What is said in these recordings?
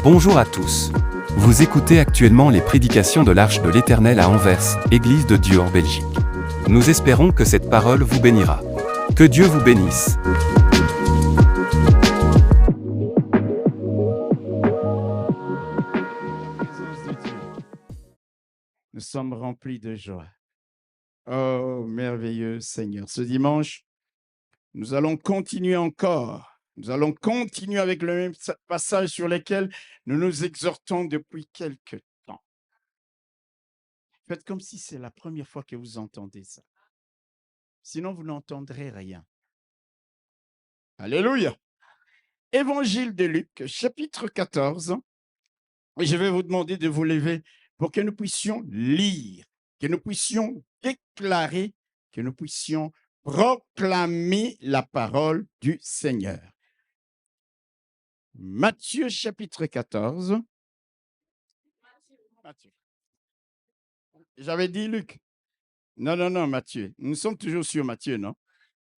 Bonjour à tous. Vous écoutez actuellement les prédications de l'Arche de l'Éternel à Anvers, Église de Dieu en Belgique. Nous espérons que cette parole vous bénira. Que Dieu vous bénisse. Présence de Dieu. Nous sommes remplis de joie. Oh, merveilleux Seigneur. Ce dimanche, nous allons continuer encore. Nous allons continuer avec le même passage sur lequel nous nous exhortons depuis quelque temps. Faites comme si c'est la première fois que vous entendez ça. Sinon, vous n'entendrez rien. Alléluia. Évangile de Luc, chapitre 14. Et je vais vous demander de vous lever pour que nous puissions lire, que nous puissions déclarer, que nous puissions proclamer la parole du Seigneur. Matthieu chapitre 14. Matthieu. J'avais dit Luc. Non, Matthieu. Nous sommes toujours sur Matthieu, non?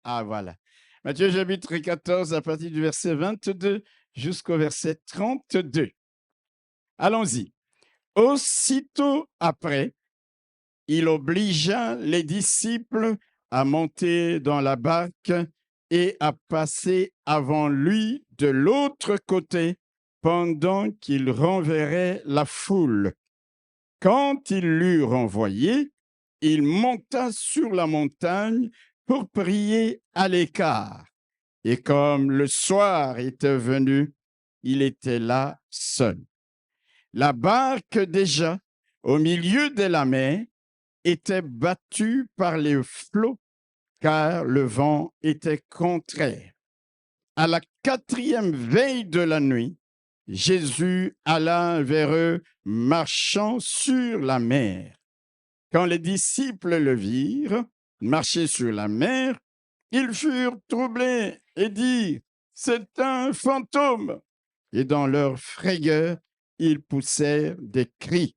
Ah, voilà. Matthieu chapitre 14, à partir du verset 22 jusqu'au verset 32. Allons-y. Aussitôt après, il obligea les disciples à monter dans la barque et à passer avant lui de l'autre côté pendant qu'il renverrait la foule. Quand il l'eut renvoyé, il monta sur la montagne pour prier à l'écart. Et comme le soir était venu, il était là seul. La barque déjà, au milieu de la mer, était battue par les flots, car le vent était contraire. À la 4e veille de la nuit, Jésus alla vers eux, marchant sur la mer. Quand les disciples le virent marcher sur la mer, ils furent troublés et dirent, « C'est un fantôme !» Et dans leur frayeur, ils poussèrent des cris.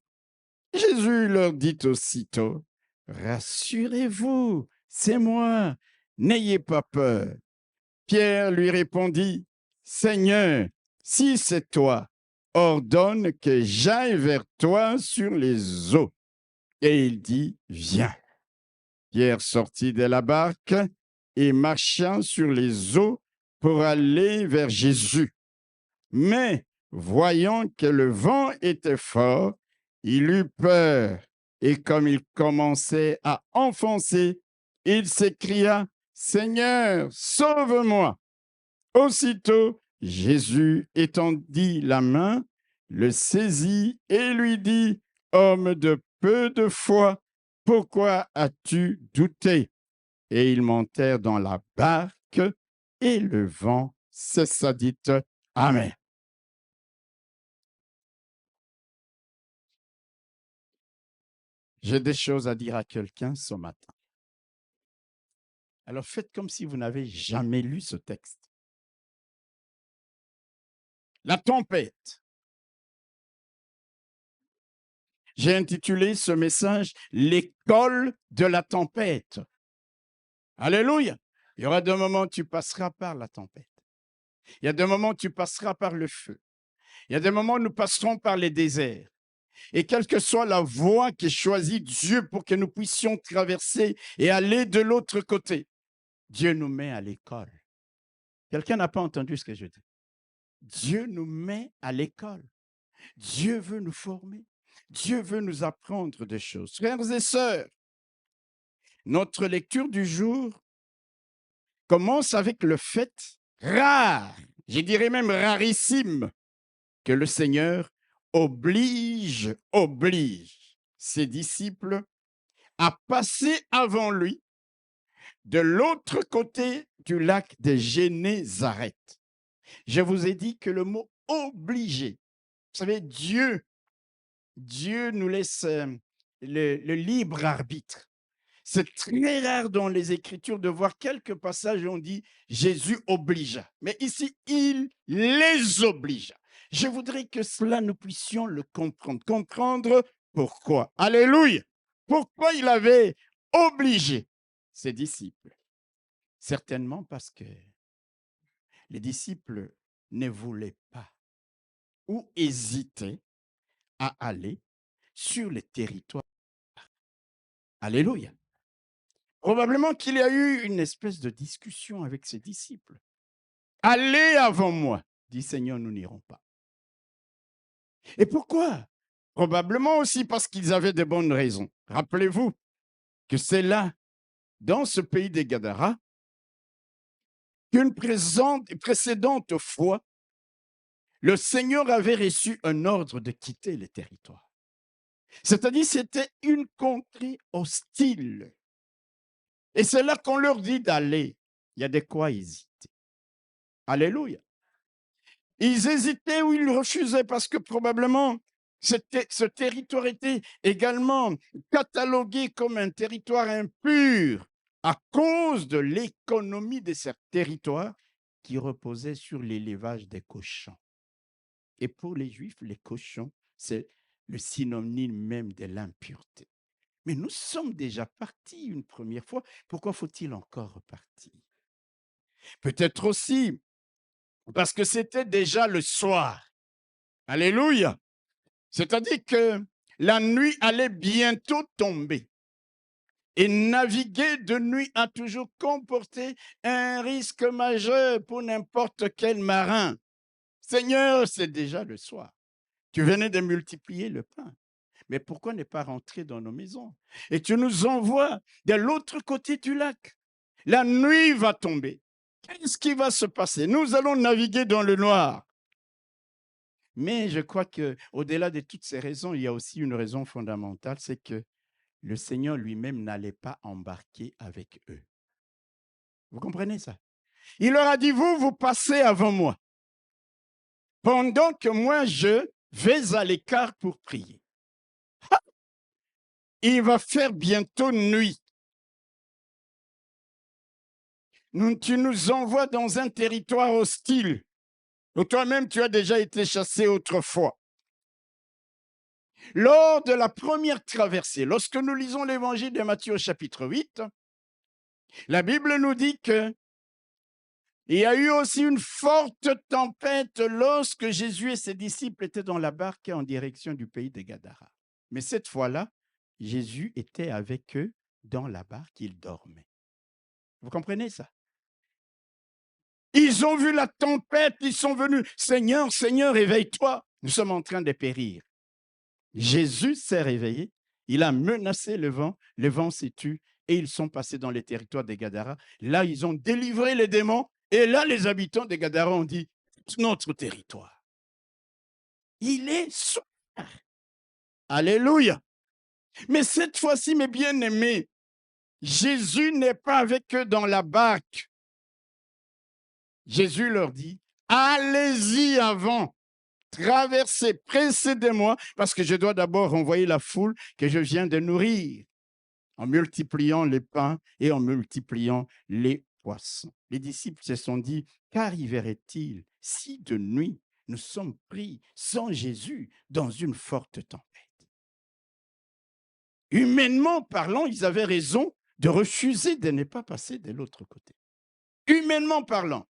Jésus leur dit aussitôt, « Rassurez-vous, c'est moi, n'ayez pas peur. » Pierre lui répondit, « Seigneur, si c'est toi, ordonne que j'aille vers toi sur les eaux. » Et il dit, « Viens. » Pierre sortit de la barque et marcha sur les eaux pour aller vers Jésus. Mais, voyant que le vent était fort, il eut peur, et comme il commençait à enfoncer, il s'écria, « Seigneur, sauve-moi !» Aussitôt, Jésus étendit la main, le saisit et lui dit, « Homme de peu de foi, pourquoi as-tu douté ?» Et ils montèrent dans la barque, et le vent cessa. Dites Amen. J'ai des choses à dire à quelqu'un ce matin. Alors faites comme si vous n'avez jamais lu ce texte. La tempête. J'ai intitulé ce message « L'école de la tempête ». Alléluia. Il y aura des moments où tu passeras par la tempête. Il y a des moments où tu passeras par le feu. Il y a des moments où nous passerons par les déserts. Et quelle que soit la voie qui choisit Dieu pour que nous puissions traverser et aller de l'autre côté, Dieu nous met à l'école. Quelqu'un n'a pas entendu ce que je dis? Dieu nous met à l'école. Dieu veut nous former. Dieu veut nous apprendre des choses. Frères et sœurs, notre lecture du jour commence avec le fait rare, je dirais même rarissime, que le Seigneur oblige ses disciples à passer avant lui de l'autre côté du lac de Génézareth. Je vous ai dit que le mot « obligé », vous savez, Dieu nous laisse le libre arbitre. C'est très rare dans les Écritures de voir quelques passages où on dit « Jésus obligea ». Mais ici, il les obligea. Je voudrais que cela, nous puissions le comprendre. Comprendre pourquoi. Alléluia. Pourquoi il avait obligé ses disciples. Certainement parce que les disciples ne voulaient pas. ou hésitaient à aller sur les territoires. Alléluia. Probablement qu'il y a eu une espèce de discussion avec ses disciples. Allez avant moi, dit Seigneur, nous n'irons pas. Et pourquoi? Probablement aussi parce qu'ils avaient de bonnes raisons. Rappelez-vous que c'est là, dans ce pays des Gadara, qu'une précédente fois, le Seigneur avait reçu un ordre de quitter les territoires. C'est-à-dire, c'était une contrée hostile. Et c'est là qu'on leur dit d'aller. Il y a de quoi hésiter. Alléluia. Ils hésitaient ou ils refusaient parce que probablement ce territoire était également catalogué comme un territoire impur à cause de l'économie de ce territoire qui reposait sur l'élevage des cochons. Et pour les Juifs, les cochons, c'est le synonyme même de l'impureté. Mais nous sommes déjà partis une première fois. Pourquoi faut-il encore repartir? Peut-être aussi parce que c'était déjà le soir. Alléluia. C'est-à-dire que la nuit allait bientôt tomber. Et naviguer de nuit a toujours comporté un risque majeur pour n'importe quel marin. Seigneur, c'est déjà le soir. Tu venais de multiplier le pain. Mais pourquoi ne pas rentrer dans nos maisons? Et tu nous envoies de l'autre côté du lac. La nuit va tomber. Qu'est-ce qui va se passer? Nous allons naviguer dans le noir. Mais je crois qu'au-delà de toutes ces raisons, il y a aussi une raison fondamentale, c'est que le Seigneur lui-même n'allait pas embarquer avec eux. Vous comprenez ça? Il leur a dit, vous passez avant moi, pendant que moi, je vais à l'écart pour prier. Il va faire bientôt nuit. Tu nous envoies dans un territoire hostile, où toi-même, tu as déjà été chassé autrefois. Lors de la première traversée, lorsque nous lisons l'évangile de Matthieu au chapitre 8, la Bible nous dit qu'il y a eu aussi une forte tempête lorsque Jésus et ses disciples étaient dans la barque en direction du pays des Gadara. Mais cette fois-là, Jésus était avec eux dans la barque, il dormait. Vous comprenez ça? Ils ont vu la tempête, ils sont venus. Seigneur, Seigneur, éveille-toi. Nous sommes en train de périr. Jésus s'est réveillé, il a menacé le vent s'est tu et ils sont passés dans les territoires des Gadara. Là, ils ont délivré les démons et là, les habitants des Gadara ont dit, c'est notre territoire. Il est soir. Alléluia. Mais cette fois-ci, mes bien-aimés, Jésus n'est pas avec eux dans la barque. Jésus leur dit, allez-y avant. Traversez, précédez-moi, parce que je dois d'abord renvoyer la foule que je viens de nourrir en multipliant les pains et en multipliant les poissons. Les disciples se sont dit, qu'arriverait-il si de nuit nous sommes pris sans Jésus dans une forte tempête? Humainement parlant, ils avaient raison de refuser de ne pas passer de l'autre côté. Humainement parlant.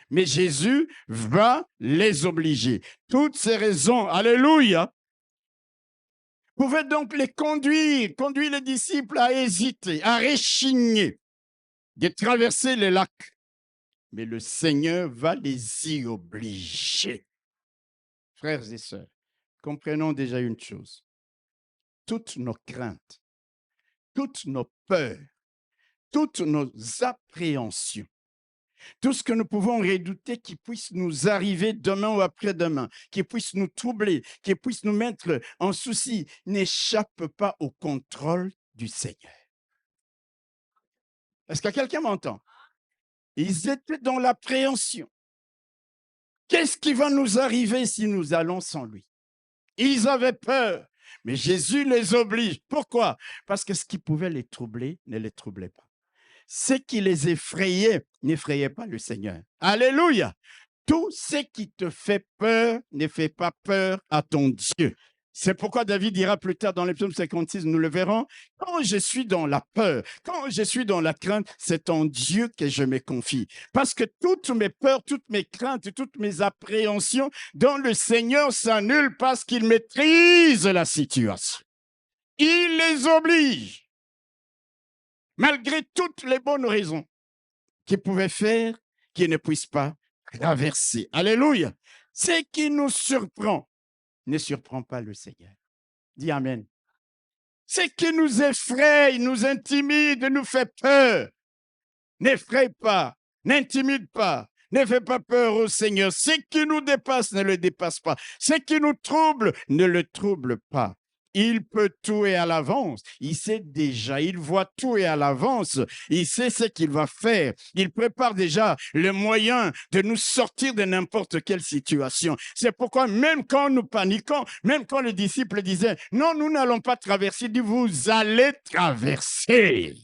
Mais Jésus va les obliger. Toutes ces raisons, alléluia, pouvaient donc les conduire les disciples à hésiter, à rechigner, de traverser les lacs. Mais le Seigneur va les y obliger. Frères et sœurs, comprenons déjà une chose. Toutes nos craintes, toutes nos peurs, toutes nos appréhensions, tout ce que nous pouvons redouter qui puisse nous arriver demain ou après-demain, qui puisse nous troubler, qui puisse nous mettre en souci, n'échappe pas au contrôle du Seigneur. Est-ce que quelqu'un m'entend? Ils étaient dans l'appréhension. Qu'est-ce qui va nous arriver si nous allons sans lui? Ils avaient peur, mais Jésus les oblige. Pourquoi? Parce que ce qui pouvait les troubler ne les troublait pas. Ce qui les effrayait n'effrayait pas le Seigneur. Alléluia! Tout ce qui te fait peur ne fait pas peur à ton Dieu. C'est pourquoi David dira plus tard dans les psaume 56, nous le verrons, quand je suis dans la peur, quand je suis dans la crainte, c'est en Dieu que je me confie. Parce que toutes mes peurs, toutes mes craintes, toutes mes appréhensions dans le Seigneur s'annulent parce qu'il maîtrise la situation. Il les oblige, malgré toutes les bonnes raisons qu'ils pouvaient faire, qu'ils ne puissent pas traverser. Alléluia. Ce qui nous surprend ne surprend pas le Seigneur. Dis Amen. Ce qui nous effraie, nous intimide, nous fait peur, n'effraie pas, n'intimide pas, ne fait pas peur au Seigneur. Ce qui nous dépasse ne le dépasse pas. Ce qui nous trouble ne le trouble pas. Il peut tout et à l'avance. Il sait déjà, il voit tout et à l'avance. Il sait ce qu'il va faire. Il prépare déjà le moyen de nous sortir de n'importe quelle situation. C'est pourquoi même quand nous paniquons, même quand les disciples disaient, non, nous n'allons pas traverser, il dit, vous allez traverser.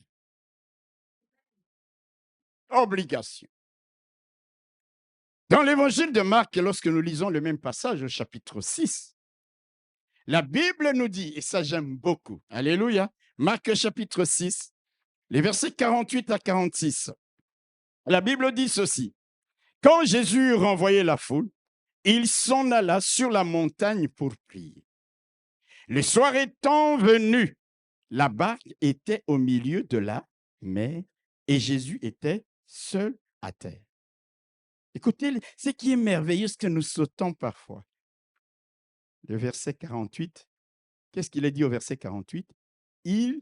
Obligation. Dans l'évangile de Marc, lorsque nous lisons le même passage au chapitre 6, la Bible nous dit, et ça j'aime beaucoup, alléluia, Marc chapitre 6, les versets 48 à 46. La Bible dit ceci, quand Jésus eut renvoyé la foule, il s'en alla sur la montagne pour prier. Le soir étant venu, la barque était au milieu de la mer et Jésus était seul à terre. Écoutez, ce qui est merveilleux, ce que nous sautons parfois. Le verset 48, qu'est-ce qu'il est dit au verset 48? Il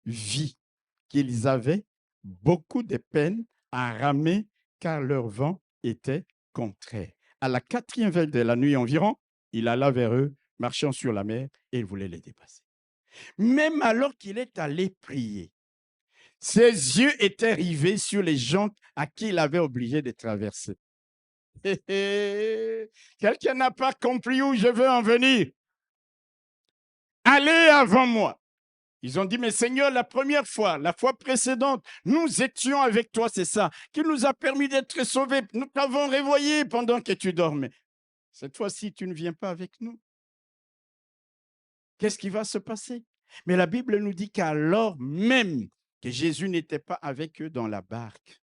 vit qu'ils avaient beaucoup de peine à ramer car leur vent était contraire. À la 4e veille de la nuit environ, il alla vers eux, marchant sur la mer, et il voulait les dépasser. Même alors qu'il est allé prier, ses yeux étaient rivés sur les gens à qui il avait obligé de traverser. Quelqu'un n'a pas compris où je veux en venir. Allez avant moi. Ils ont dit, mais Seigneur, la première fois, la fois précédente, nous étions avec toi, c'est ça, qui nous a permis d'être sauvés. Nous t'avons réveillé pendant que tu dormais. Cette fois-ci, tu ne viens pas avec nous. Qu'est-ce qui va se passer? Mais la Bible nous dit qu'alors même que Jésus n'était pas avec eux dans la barque,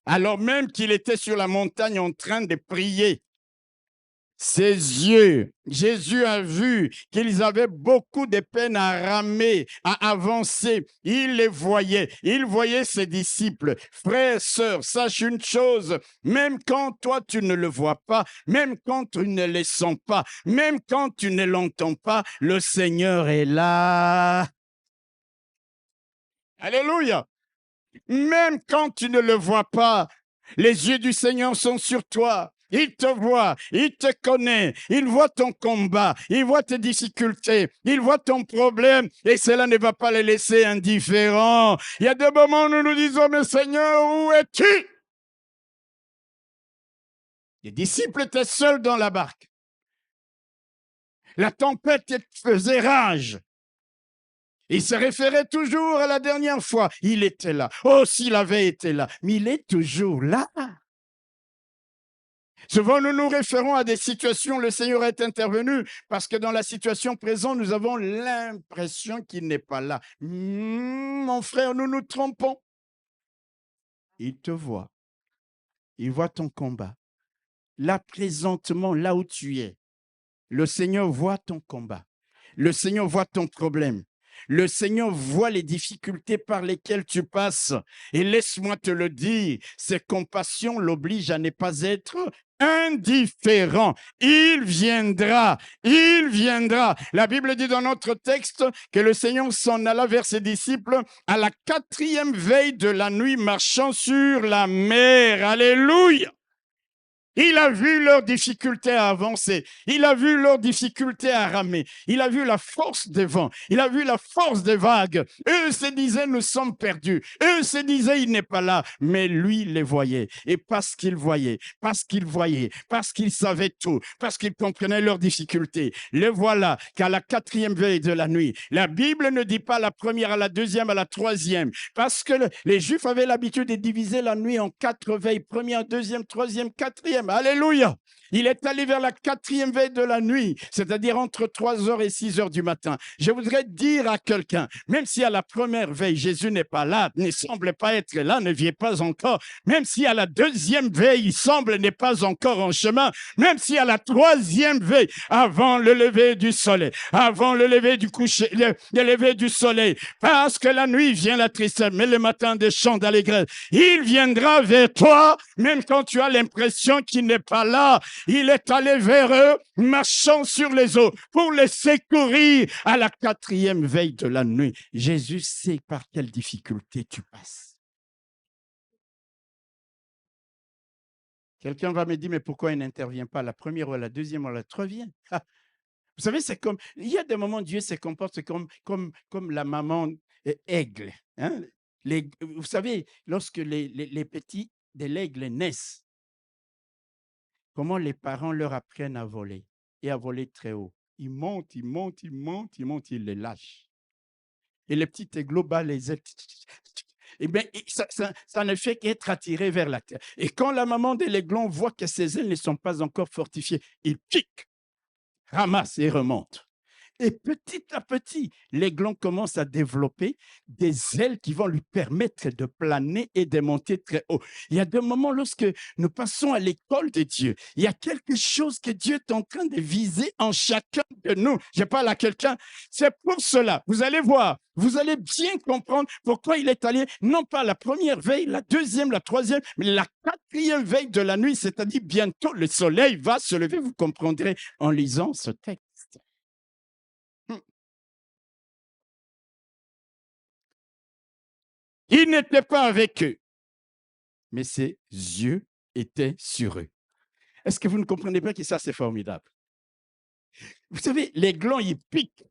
alors même qu'il était sur la montagne en train de prier, ses yeux, Jésus a vu qu'ils avaient beaucoup de peine à ramer, à avancer. Il les voyait, il voyait ses disciples. Frères, sœurs, sache une chose, même quand toi tu ne le vois pas, même quand tu ne le sens pas, même quand tu ne l'entends pas, le Seigneur est là. Alléluia. Même quand tu ne le vois pas, les yeux du Seigneur sont sur toi. Il te voit, il te connaît, il voit ton combat, il voit tes difficultés, il voit ton problème et cela ne va pas les laisser indifférents. Il y a des moments où nous nous disons, mais Seigneur, où es-tu? Les disciples étaient seuls dans la barque. La tempête faisait rage. Il se référait toujours à la dernière fois. Il était là. Oh, s'il avait été là. Mais il est toujours là. Souvent, nous nous référons à des situations où le Seigneur est intervenu parce que dans la situation présente, nous avons l'impression qu'il n'est pas là. Mon frère, nous nous trompons. Il te voit. Il voit ton combat. Là, présentement, là où tu es, le Seigneur voit ton combat. Le Seigneur voit ton problème. Le Seigneur voit les difficultés par lesquelles tu passes. Et laisse-moi te le dire, ses compassions l'obligent à ne pas être indifférent. Il viendra, il viendra. La Bible dit dans notre texte que le Seigneur s'en alla vers ses disciples à la 4e veille de la nuit, marchant sur la mer. Alléluia! Il a vu leurs difficultés à avancer. Il a vu leurs difficultés à ramer. Il a vu la force des vents. Il a vu la force des vagues. Eux se disaient, nous sommes perdus. Eux se disaient, il n'est pas là. Mais lui les voyait. Et parce qu'il voyait, parce qu'il savait tout, parce qu'il comprenait leurs difficultés, le voilà qu'à la 4e veille de la nuit, la Bible ne dit pas la première, à la 2e, à la 3e, parce que les Juifs avaient l'habitude de diviser la nuit en 4 veilles, 1re, 2e, 3e, 4e. quatrième. Alléluia. Il est allé vers la quatrième veille de la nuit, c'est-à-dire entre 3h et 6h du matin. Je voudrais dire à quelqu'un, même si à la première veille, Jésus n'est pas là, ne semble pas être là, ne vient pas encore, même si à la deuxième veille, il semble n'est pas encore en chemin, même si à la troisième veille, avant le lever du soleil, avant le lever du coucher, le lever du soleil, parce que la nuit vient la tristesse, mais le matin des chants d'allégresse, il viendra vers toi, même quand tu as l'impression qu'il n'est pas là. Il est allé vers eux, marchant sur les eaux, pour les secourir à la quatrième veille de la nuit. Jésus sait par quelle difficulté tu passes. Quelqu'un va me dire, mais pourquoi il n'intervient pas à la première ou à la deuxième ou à la troisième? Vous savez, c'est comme, il y a des moments où Dieu se comporte comme la maman aigle. Hein? Vous savez, lorsque les petits de l'aigle naissent, comment les parents leur apprennent à voler et à voler très haut. Ils montent, ils montent, ils montent, ils montent, ils les lâchent. Et les petits aiglots battent les ailes. Eh bien, ça ne fait qu'être attiré vers la terre. Et quand la maman de l'aiglon voit que ses ailes ne sont pas encore fortifiées, il pique, ramasse et remonte. Et petit à petit, l'aiglon commence à développer des ailes qui vont lui permettre de planer et de monter très haut. Il y a des moments lorsque nous passons à l'école de Dieu, il y a quelque chose que Dieu est en train de viser en chacun de nous. Je parle à quelqu'un. C'est pour cela, vous allez voir, vous allez bien comprendre pourquoi il est allé, non pas la première veille, la deuxième, la troisième, mais la quatrième veille de la nuit, c'est-à-dire bientôt le soleil va se lever. Vous comprendrez en lisant ce texte. Il n'était pas avec eux, mais ses yeux étaient sur eux. Est-ce que vous ne comprenez pas que ça, c'est formidable? Vous savez, l'aiglon, il pique.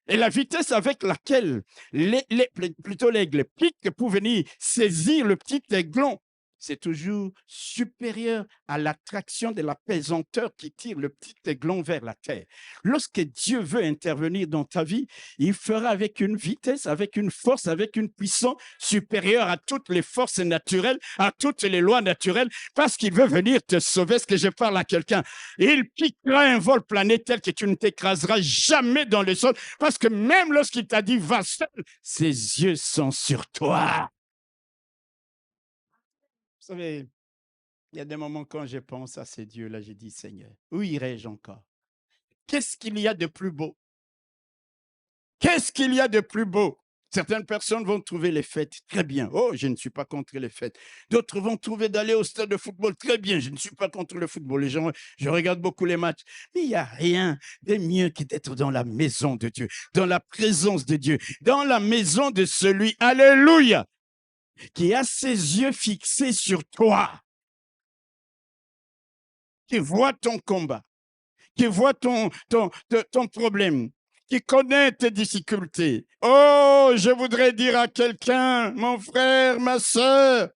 Et la vitesse avec laquelle l'aigle pique pour venir saisir le petit aiglon, c'est toujours supérieur à l'attraction de la pesanteur qui tire le petit aiglon vers la terre. Lorsque Dieu veut intervenir dans ta vie, il fera avec une vitesse, avec une force, avec une puissance supérieure à toutes les forces naturelles, à toutes les lois naturelles, parce qu'il veut venir te sauver. Est-ce que je parle à quelqu'un? Il piquera un vol planétaire que tu ne t'écraseras jamais dans le sol, parce que même lorsqu'il t'a dit « va seul », ses yeux sont sur toi. Vous savez, il y a des moments quand je pense à ces dieux-là, je dis, Seigneur, où irai-je encore? Qu'est-ce qu'il y a de plus beau? Qu'est-ce qu'il y a de plus beau? Certaines personnes vont trouver les fêtes très bien. Oh, je ne suis pas contre les fêtes. D'autres vont trouver d'aller au stade de football très bien. Je ne suis pas contre le football. Les gens, je regarde beaucoup les matchs. Mais il n'y a rien de mieux que d'être dans la maison de Dieu, dans la présence de Dieu, dans la maison de celui, alléluia, qui a ses yeux fixés sur toi, qui voit ton combat, qui voit ton problème, qui connaît tes difficultés. Oh, je voudrais dire à quelqu'un, mon frère, ma sœur,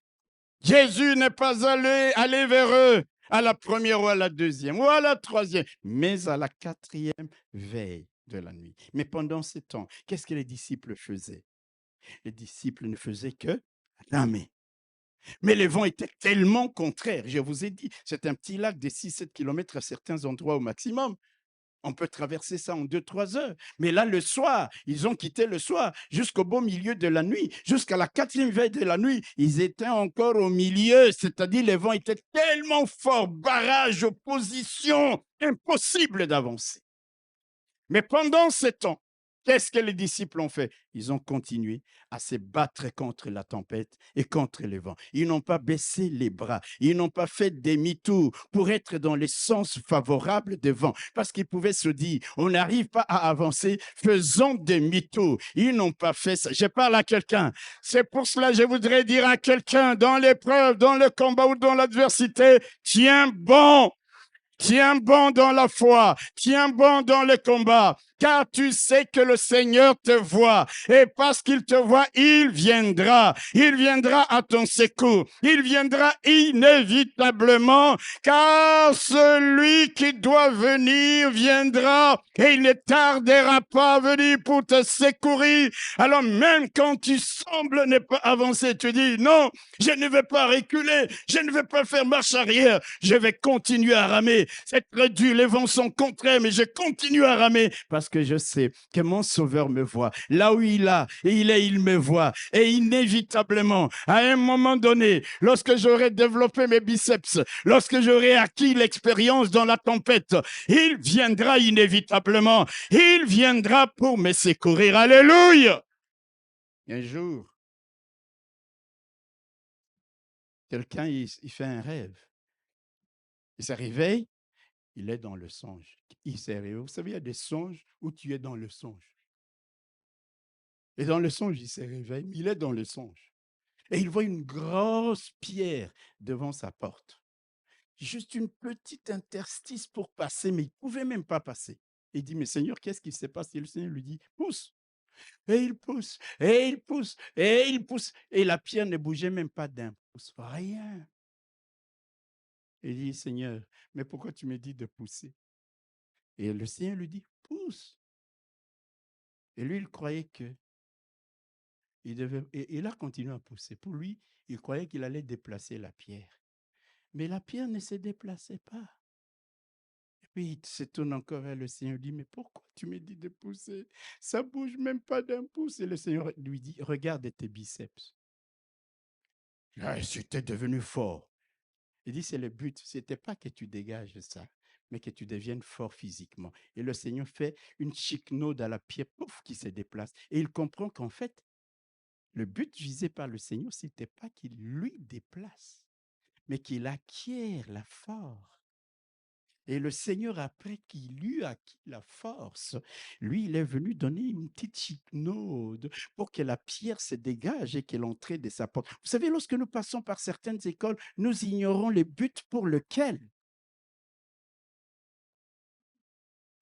Jésus n'est pas allé vers eux à la première ou à la deuxième ou à la troisième, mais à la quatrième veille de la nuit. Mais pendant ce temps, qu'est-ce que les disciples faisaient? Les disciples ne faisaient que ramer. Mais les vents étaient tellement contraires. Je vous ai dit, c'est un petit lac de 6-7 km à certains endroits au maximum. On peut traverser ça en 2-3 heures. Mais là, le soir, ils ont quitté le soir jusqu'au beau milieu de la nuit, jusqu'à la quatrième veille de la nuit. Ils étaient encore au milieu, c'est-à-dire les vents étaient tellement forts, barrage, opposition, impossible d'avancer. Mais pendant ce temps, qu'est-ce que les disciples ont fait? Ils ont continué à se battre contre la tempête et contre le vent. Ils n'ont pas baissé les bras. Ils n'ont pas fait demi-tour pour être dans le sens favorable des vents. Parce qu'ils pouvaient se dire, on n'arrive pas à avancer, faisons demi-tour. Ils n'ont pas fait ça. Je parle à quelqu'un. C'est pour cela que je voudrais dire à quelqu'un, dans l'épreuve, dans le combat ou dans l'adversité, tiens bon. Tiens bon dans la foi, tiens bon dans le combat, car tu sais que le Seigneur te voit. Et parce qu'il te voit, il viendra. Il viendra à ton secours. Il viendra inévitablement, car celui qui doit venir viendra et il ne tardera pas à venir pour te secourir. Alors même quand tu sembles ne pas avancer, tu dis non, je ne vais pas reculer, je ne vais pas faire marche arrière, je vais continuer à ramer. C'est très dur, les vents sont contraires, mais je continue à ramer parce que je sais que mon Sauveur me voit. Là où il est, il me voit. Et inévitablement, à un moment donné, lorsque j'aurai développé mes biceps, lorsque j'aurai acquis l'expérience dans la tempête, il viendra inévitablement. Il viendra pour me secourir. Alléluia! Un jour, quelqu'un, il fait un rêve. Il se réveille, il est dans le songe. Il se réveille. Vous savez, il y a des songes où tu es dans le songe. Et dans le songe, il se réveille, il est dans le songe. Et il voit une grosse pierre devant sa porte. Juste une petite interstice pour passer, mais il ne pouvait même pas passer. Il dit, mais Seigneur, qu'est-ce qui se passe? Et le Seigneur lui dit, pousse. Et il pousse, et il pousse, et il pousse. Et la pierre ne bougeait même pas d'un pouce. Rien. Il dit, Seigneur, mais pourquoi tu me dis de pousser? Et le Seigneur lui dit, pousse. Et lui, il croyait que il a continué à pousser. Pour lui, il croyait qu'il allait déplacer la pierre. Mais la pierre ne se déplaçait pas. Et puis, il se tourne encore vers le Seigneur, dit, mais pourquoi tu me dis de pousser? Ça ne bouge même pas d'un pouce. Et le Seigneur lui dit, regarde tes biceps. Là, c'était devenu fort. Il dit, c'est le but. Ce n'était pas que tu dégages ça, mais que tu deviennes fort physiquement. Et le Seigneur fait une chiquenaude à la pierre, pouf, qui se déplace. Et il comprend qu'en fait, le but visé par le Seigneur, ce n'était pas qu'il lui déplace, mais qu'il acquiert la force. Et le Seigneur, après qu'il eut acquis la force, lui, il est venu donner une petite chiquenaude pour que la pierre se dégage et qu'elle entre de sa porte. Vous savez, lorsque nous passons par certaines écoles, nous ignorons le but pour lequel.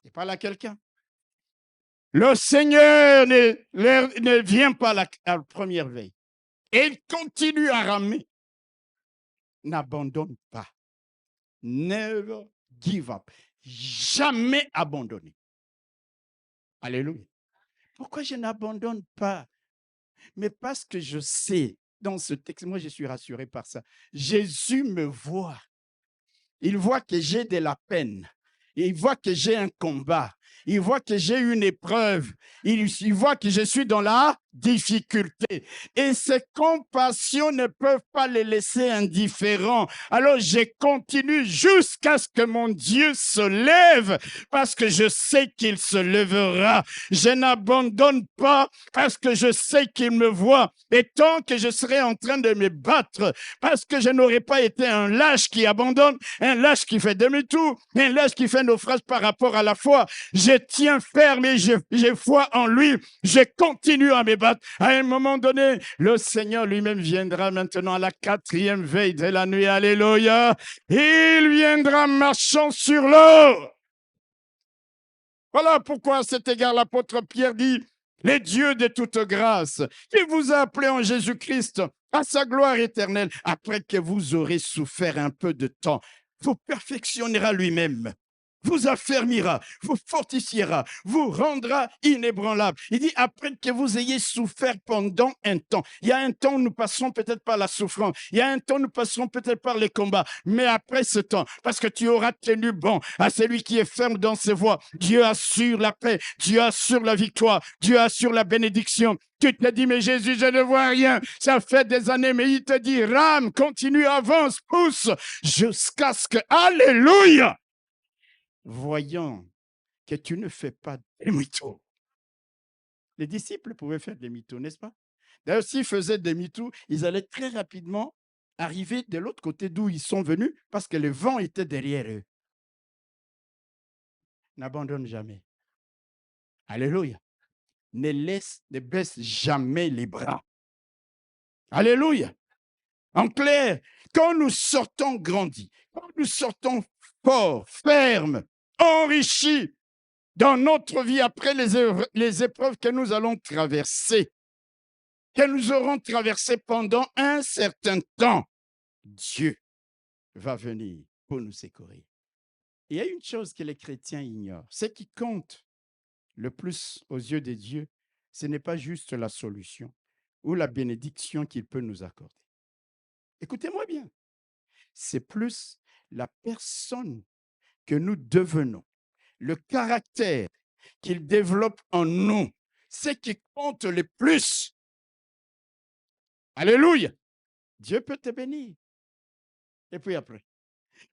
Il parle à quelqu'un. Le Seigneur ne vient pas à la première veille. Et il continue à ramer. N'abandonne pas. Never give up. Jamais abandonner. Alléluia. Pourquoi je n'abandonne pas? Mais parce que je sais, dans ce texte, moi je suis rassuré par ça. Jésus me voit. Il voit que j'ai de la peine. Il voit que j'ai un combat. Il voit que j'ai une épreuve. Il voit que je suis dans la difficulté. Et ses compassions ne peuvent pas les laisser indifférents. Alors, je continue jusqu'à ce que mon Dieu se lève parce que je sais qu'il se lèvera. Je n'abandonne pas parce que je sais qu'il me voit. Et tant que je serai en train de me battre parce que je n'aurai pas été un lâche qui abandonne, un lâche qui fait demi-tour, un lâche qui fait naufrage par rapport à la foi, je tiens ferme et j'ai foi en lui. Je continue à me battre. À un moment donné, le Seigneur lui-même viendra maintenant à la 4e veille de la nuit. Alléluia. Il viendra marchant sur l'eau. Voilà pourquoi à cet égard l'apôtre Pierre dit, les dieux de toute grâce, qui vous a appelé en Jésus-Christ à sa gloire éternelle, après que vous aurez souffert un peu de temps, vous perfectionnera lui-même, vous affermira, vous fortifiera, vous rendra inébranlable. Il dit, après que vous ayez souffert pendant un temps, il y a un temps où nous passerons peut-être par la souffrance, il y a un temps où nous passerons peut-être par les combats, mais après ce temps, parce que tu auras tenu bon à celui qui est ferme dans ses voies, Dieu assure la paix, Dieu assure la victoire, Dieu assure la bénédiction. Tu te dis, mais Jésus, je ne vois rien. Ça fait des années, mais il te dit, rame, continue, avance, pousse, jusqu'à ce que, alléluia, voyant que tu ne fais pas des mythos. Les disciples pouvaient faire des mythos, n'est-ce pas? D'ailleurs, s'ils faisaient des mythos, ils allaient très rapidement arriver de l'autre côté d'où ils sont venus parce que le vent était derrière eux. N'abandonne jamais. Alléluia. Ne baisse jamais les bras. Alléluia. En clair, quand nous sortons grandis, quand nous sortons forts, fermes, enrichis, dans notre vie après les épreuves que nous allons traverser, que nous aurons traversées pendant un certain temps, Dieu va venir pour nous secourir. Il y a une chose que les chrétiens ignorent. Ce qui compte le plus aux yeux de Dieu, ce n'est pas juste la solution ou la bénédiction qu'il peut nous accorder. Écoutez-moi bien, c'est plus la personne que nous devenons, le caractère qu'il développe en nous, ce qui compte le plus. Alléluia! Dieu peut te bénir. Et puis après.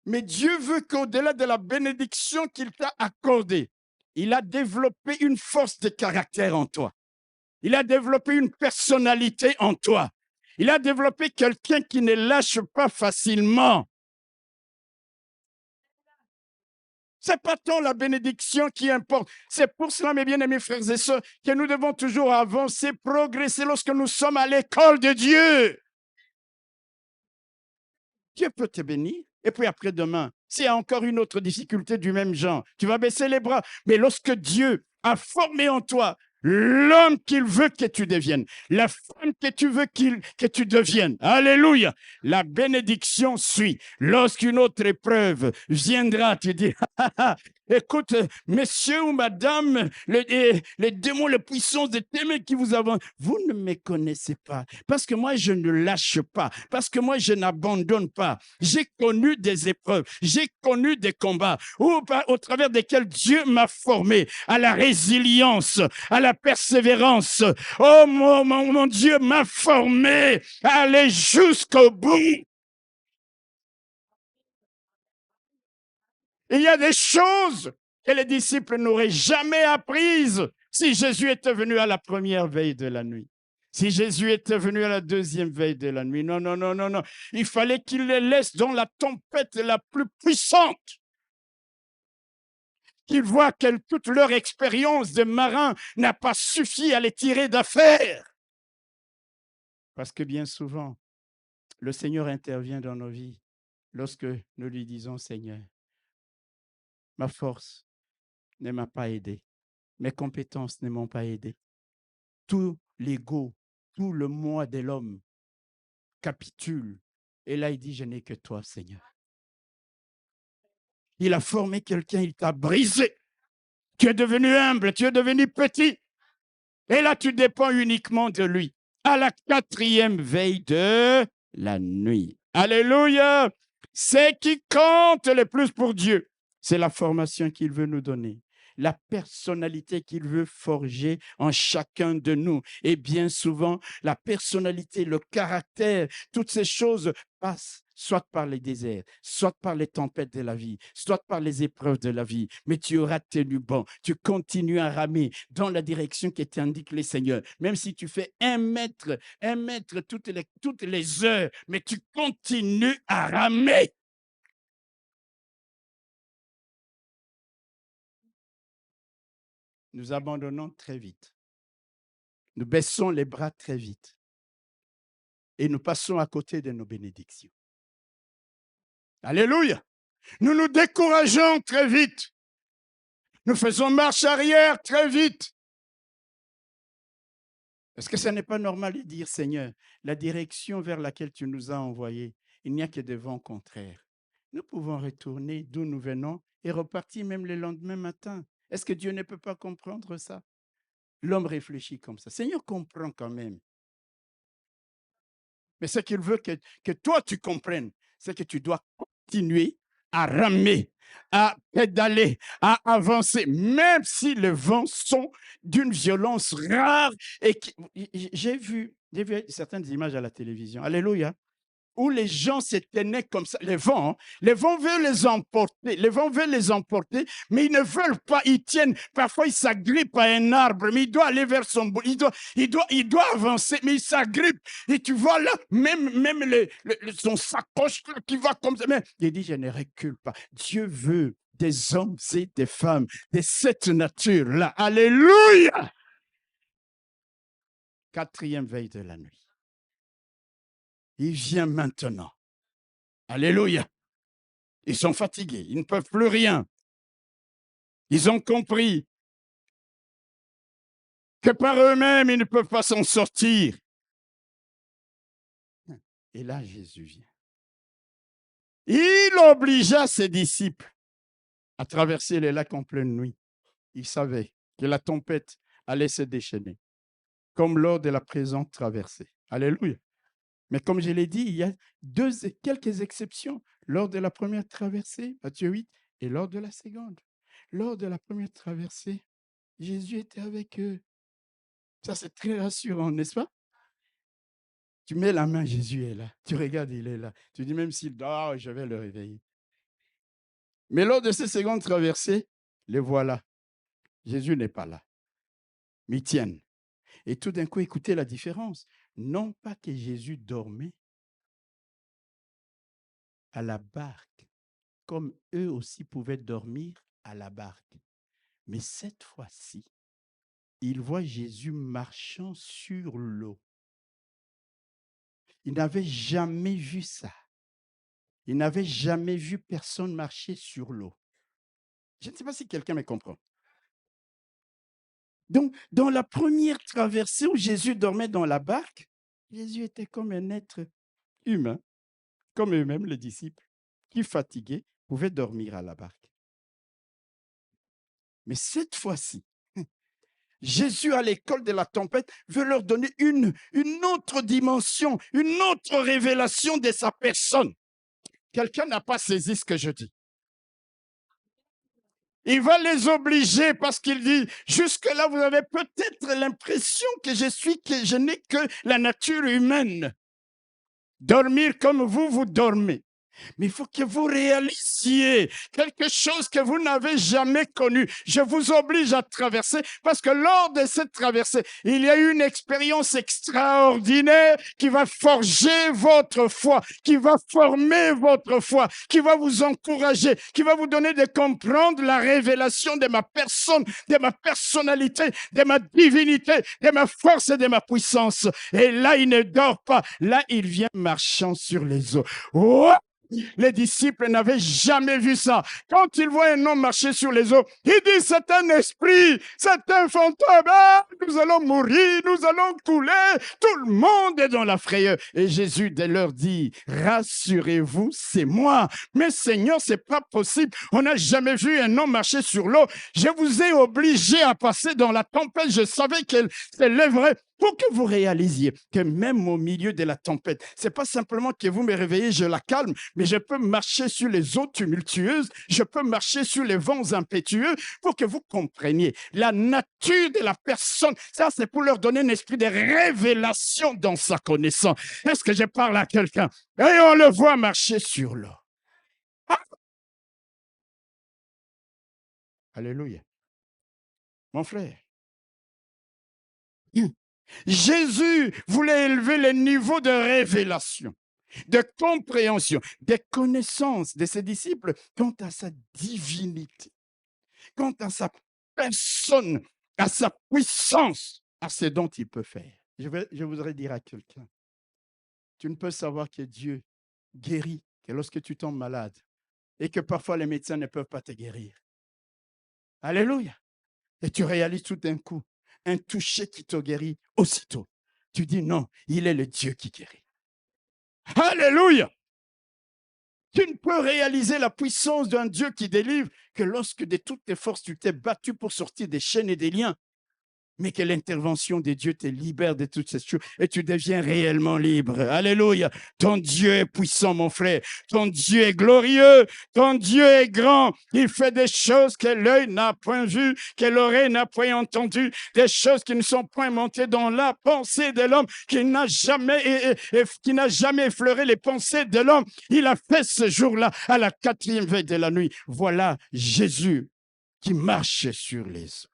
Mais Dieu veut qu'au-delà de la bénédiction qu'il t'a accordée, il a développé une force de caractère en toi. Il a développé une personnalité en toi. Il a développé quelqu'un qui ne lâche pas facilement. Ce n'est pas tant la bénédiction qui importe. C'est pour cela, mes bien-aimés frères et sœurs, que nous devons toujours avancer, progresser lorsque nous sommes à l'école de Dieu. Dieu peut te bénir. Et puis après-demain, s'il y a encore une autre difficulté du même genre, tu vas baisser les bras. Mais lorsque Dieu a formé en toi l'homme qu'il veut que tu deviennes, la femme que tu veux que tu deviennes, alléluia, la bénédiction suit. Lorsqu'une autre épreuve viendra, tu dis, écoute, monsieur ou madame, les démons, les puissances des témoins qui vous avancent, vous ne me connaissez pas, parce que moi, je ne lâche pas, parce que moi, je n'abandonne pas. J'ai connu des épreuves, j'ai connu des combats au travers desquels Dieu m'a formé à la résilience, à la persévérance. Oh, mon Dieu m'a formé à aller jusqu'au bout. Il y a des choses que les disciples n'auraient jamais apprises si Jésus était venu à la première veille de la nuit. Si Jésus était venu à la deuxième veille de la nuit. Non, non, non, non, non. Il fallait qu'il les laisse dans la tempête la plus puissante. Qu'ils voient que toute leur expérience de marin n'a pas suffi à les tirer d'affaire. Parce que bien souvent, le Seigneur intervient dans nos vies lorsque nous lui disons, Seigneur, ma force ne m'a pas aidé. Mes compétences ne m'ont pas aidé. Tout l'ego, tout le moi de l'homme capitule. Et là, il dit, je n'ai que toi, Seigneur. Il a formé quelqu'un, il t'a brisé. Tu es devenu humble, tu es devenu petit. Et là, tu dépends uniquement de lui. À la quatrième veille de la nuit. Alléluia! Ce qui compte le plus pour Dieu, c'est la formation qu'il veut nous donner, la personnalité qu'il veut forger en chacun de nous. Et bien souvent, la personnalité, le caractère, toutes ces choses passent soit par les déserts, soit par les tempêtes de la vie, soit par les épreuves de la vie. Mais tu auras tenu bon, tu continues à ramer dans la direction que t'indique le Seigneur. Même si tu fais un mètre toutes les heures, mais tu continues à ramer. Nous abandonnons très vite. Nous baissons les bras très vite. Et nous passons à côté de nos bénédictions. Alléluia! Nous nous décourageons très vite. Nous faisons marche arrière très vite. Est-ce que ce n'est pas normal de dire, Seigneur, la direction vers laquelle tu nous as envoyés, il n'y a que des vents contraires. Nous pouvons retourner d'où nous venons et repartir même le lendemain matin. Est-ce que Dieu ne peut pas comprendre ça? L'homme réfléchit comme ça. Seigneur comprend quand même. Mais ce qu'il veut que toi, tu comprennes, c'est que tu dois continuer à ramer, à pédaler, à avancer, même si les vents sont d'une violence rare. Et j'ai vu certaines images à la télévision. Alléluia. Où les gens se tenaient comme ça, les vents veulent les emporter, mais ils ne veulent pas, ils tiennent, parfois ils s'agrippent à un arbre, mais il doit aller vers son bout, il doit avancer, mais il s'agrippe, et tu vois là, même son sacoche qui va comme ça, mais il dit, je ne recule pas. Dieu veut des hommes et des femmes de cette nature-là, alléluia! Quatrième veille de la nuit. Il vient maintenant. Alléluia. Ils sont fatigués. Ils ne peuvent plus rien. Ils ont compris que par eux-mêmes, ils ne peuvent pas s'en sortir. Et là, Jésus vient. Il obligea ses disciples à traverser les lacs en pleine nuit. Il savait que la tempête allait se déchaîner, comme lors de la présente traversée. Alléluia. Mais comme je l'ai dit, il y a quelques exceptions. Lors de la première traversée, Matthieu 8, et lors de la seconde. Lors de la première traversée, Jésus était avec eux. Ça, c'est très rassurant, n'est-ce pas? Tu mets la main, Jésus est là. Tu regardes, il est là. Tu dis, même s'il dort, je vais le réveiller. Mais lors de ces secondes traversées, les voilà. Jésus n'est pas là. Mais ils tiennent. Et tout d'un coup, écoutez la différence. Non pas que Jésus dormait à la barque, comme eux aussi pouvaient dormir à la barque. Mais cette fois-ci, ils voient Jésus marchant sur l'eau. Ils n'avaient jamais vu ça. Ils n'avaient jamais vu personne marcher sur l'eau. Je ne sais pas si quelqu'un me comprend. Donc, dans la première traversée où Jésus dormait dans la barque, Jésus était comme un être humain, comme eux-mêmes, les disciples, qui, fatigués, pouvaient dormir à la barque. Mais cette fois-ci, Jésus, à l'école de la tempête, veut leur donner une autre dimension, une autre révélation de sa personne. Quelqu'un n'a pas saisi ce que je dis. Il va les obliger parce qu'il dit, jusque-là, vous avez peut-être l'impression que je n'ai que la nature humaine. Dormir comme vous dormez. Mais il faut que vous réalisiez quelque chose que vous n'avez jamais connu. Je vous oblige à traverser parce que lors de cette traversée, il y a eu une expérience extraordinaire qui va forger votre foi, qui va former votre foi, qui va vous encourager, qui va vous donner de comprendre la révélation de ma personne, de ma personnalité, de ma divinité, de ma force et de ma puissance. Et là, il ne dort pas. Là, il vient marchant sur les eaux. Oh! Les disciples n'avaient jamais vu ça. Quand ils voient un homme marcher sur les eaux, ils disent, c'est un esprit, c'est un fantôme. Ah, nous allons mourir, nous allons couler. Tout le monde est dans la frayeur. Et Jésus leur dit, rassurez-vous, c'est moi. Mais Seigneur, c'est pas possible. On n'a jamais vu un homme marcher sur l'eau. Je vous ai obligé à passer dans la tempête. Je savais qu'elle s'élèverait. Pour que vous réalisiez que même au milieu de la tempête, ce n'est pas simplement que vous me réveillez, je la calme, mais je peux marcher sur les eaux tumultueuses, je peux marcher sur les vents impétueux pour que vous compreniez la nature de la personne. Ça, c'est pour leur donner un esprit de révélation dans sa connaissance. Est-ce que je parle à quelqu'un? Et on le voit marcher sur l'eau. Ah! Alléluia. Mon frère. Jésus voulait élever le niveau de révélation, de compréhension, de connaissance de ses disciples quant à sa divinité, quant à sa personne, à sa puissance, à ce dont il peut faire. Je voudrais dire à quelqu'un, tu ne peux savoir que Dieu guérit que lorsque tu tombes malade et que parfois les médecins ne peuvent pas te guérir. Alléluia. Et tu réalises tout d'un coup un toucher qui te guérit aussitôt. Tu dis non, il est le Dieu qui guérit. Alléluia! Tu ne peux réaliser la puissance d'un Dieu qui délivre que lorsque de toutes tes forces tu t'es battu pour sortir des chaînes et des liens, mais que l'intervention de Dieu te libère de toutes ces choses et tu deviens réellement libre. Alléluia. Ton Dieu est puissant, mon frère. Ton Dieu est glorieux. Ton Dieu est grand. Il fait des choses que l'œil n'a point vues, que l'oreille n'a point entendues, des choses qui ne sont point montées dans la pensée de l'homme, qui n'a jamais effleuré les pensées de l'homme. Il a fait ce jour-là, à la 4e veille de la nuit. Voilà Jésus qui marche sur les eaux.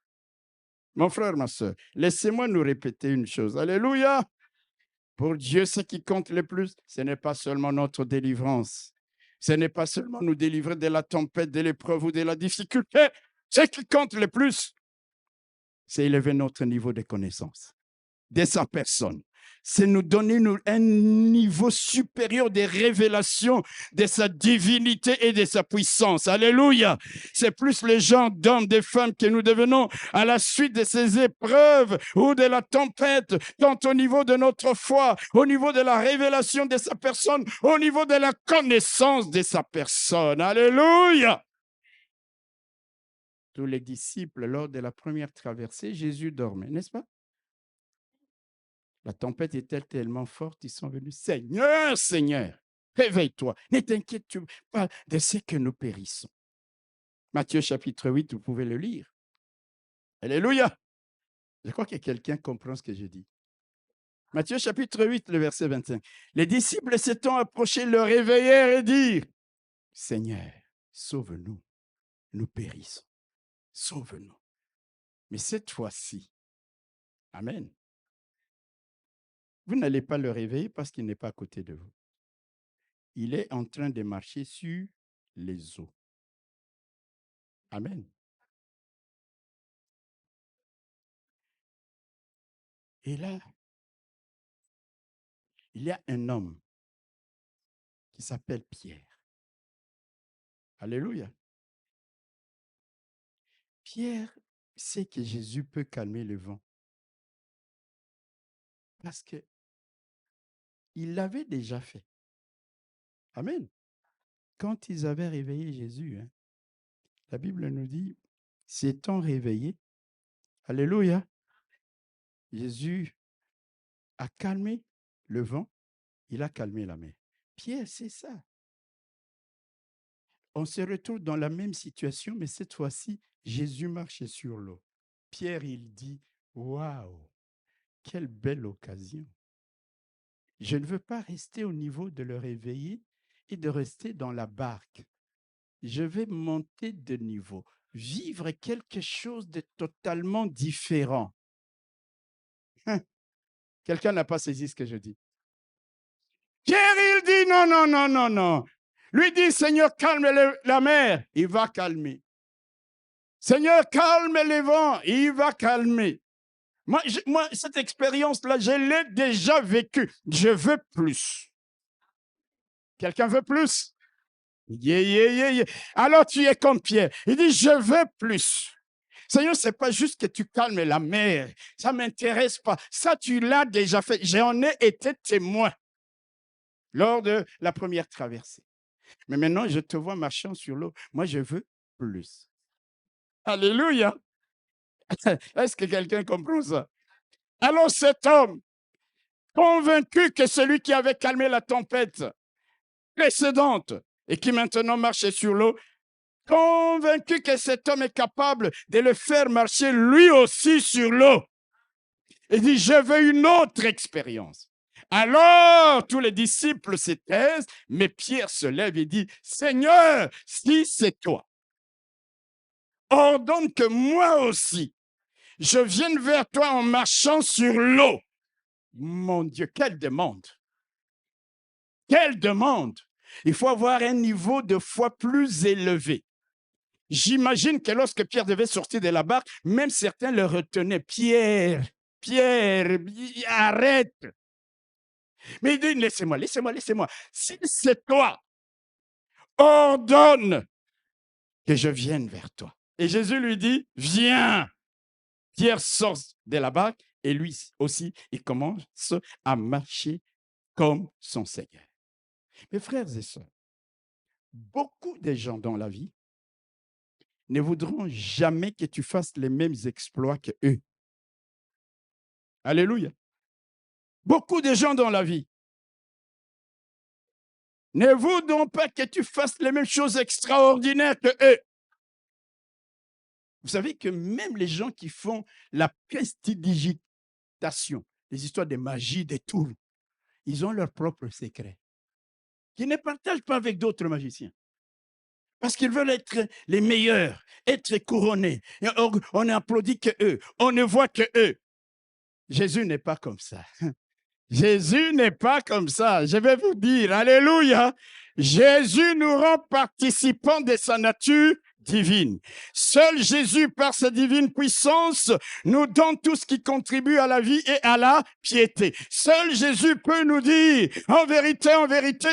Mon frère, ma soeur, laissez-moi nous répéter une chose. Alléluia. Pour Dieu, ce qui compte le plus, ce n'est pas seulement notre délivrance. Ce n'est pas seulement nous délivrer de la tempête, de l'épreuve ou de la difficulté. Ce qui compte le plus, c'est élever notre niveau de connaissance de sa personne. c'est nous donner un niveau supérieur des révélations de sa divinité et de sa puissance. Alléluia. C'est plus les gens d'hommes, des femmes que nous devenons à la suite de ces épreuves ou de la tempête, tant au niveau de notre foi, au niveau de la révélation de sa personne, au niveau de la connaissance de sa personne. Alléluia. Tous les disciples, lors de la première traversée, Jésus dormait, n'est-ce pas? La tempête était tellement forte, ils sont venus. Seigneur, Seigneur, réveille-toi. Ne t'inquiète pas de ce que nous périssons. Matthieu chapitre 8, vous pouvez le lire. Alléluia. Je crois que quelqu'un comprend ce que je dis. Matthieu chapitre 8, le verset 25. Les disciples s'étant approchés le réveillèrent et dirent, Seigneur, sauve-nous, nous périssons. Sauve-nous. Mais cette fois-ci, amen, vous n'allez pas le réveiller parce qu'il n'est pas à côté de vous. Il est en train de marcher sur les eaux. Amen. Et là, il y a un homme qui s'appelle Pierre. Alléluia. Pierre sait que Jésus peut calmer le vent. Parce qu'il l'avait déjà fait. Amen. Quand ils avaient réveillé Jésus, la Bible nous dit, s'étant réveillé, alléluia, Jésus a calmé le vent, il a calmé la mer. Pierre, c'est ça. On se retrouve dans la même situation, mais cette fois-ci, Jésus marche sur l'eau. Pierre, il dit, waouh, quelle belle occasion. Je ne veux pas rester au niveau de le réveiller et de rester dans la barque. Je vais monter de niveau, vivre quelque chose de totalement différent. Quelqu'un n'a pas saisi ce que je dis. Pierre, il dit non, non, non, non, non. Lui dit, Seigneur, calme la mer. Il va calmer. Seigneur, calme les vents. Il va calmer. Moi, cette expérience-là, je l'ai déjà vécue. Je veux plus. Quelqu'un veut plus? Yeah, yeah, yeah, yeah. Alors tu es comme Pierre. Il dit, je veux plus. Seigneur, ce n'est pas juste que tu calmes la mer. Ça ne m'intéresse pas. Ça, tu l'as déjà fait. J'en ai été témoin lors de la première traversée. Mais maintenant, je te vois marchant sur l'eau. Moi, je veux plus. Alléluia. Est-ce que quelqu'un comprend ça? Alors cet homme, convaincu que celui qui avait calmé la tempête précédente et qui maintenant marchait sur l'eau, convaincu que cet homme est capable de le faire marcher lui aussi sur l'eau. Il dit, je veux une autre expérience. Alors, tous les disciples se taisent, mais Pierre se lève et dit, Seigneur, si c'est toi, ordonne que moi aussi, je vienne vers toi en marchant sur l'eau. Mon Dieu, quelle demande! Quelle demande! Il faut avoir un niveau de foi plus élevé. J'imagine que lorsque Pierre devait sortir de la barque, même certains le retenaient. Pierre, arrête! Mais il dit, laissez-moi. Si c'est toi, ordonne que je vienne vers toi. Et Jésus lui dit, viens. Pierre sort de la barque et lui aussi, il commence à marcher comme son Seigneur. Mes frères et sœurs, beaucoup de gens dans la vie ne voudront jamais que tu fasses les mêmes exploits qu'eux. Alléluia. Beaucoup de gens dans la vie ne voudront pas que tu fasses les mêmes choses extraordinaires qu'eux. Vous savez que même les gens qui font la prestidigitation, les histoires de magie, des tours, ils ont leurs propres secrets qu'ils ne partagent pas avec d'autres magiciens. Parce qu'ils veulent être les meilleurs, être couronnés. Et on n'applaudit que eux, on ne voit que eux. Jésus n'est pas comme ça. Jésus n'est pas comme ça. Je vais vous dire, alléluia. Jésus nous rend participants de sa nature divine. Seul Jésus, par sa divine puissance, nous donne tout ce qui contribue à la vie et à la piété. Seul Jésus peut nous dire, en vérité,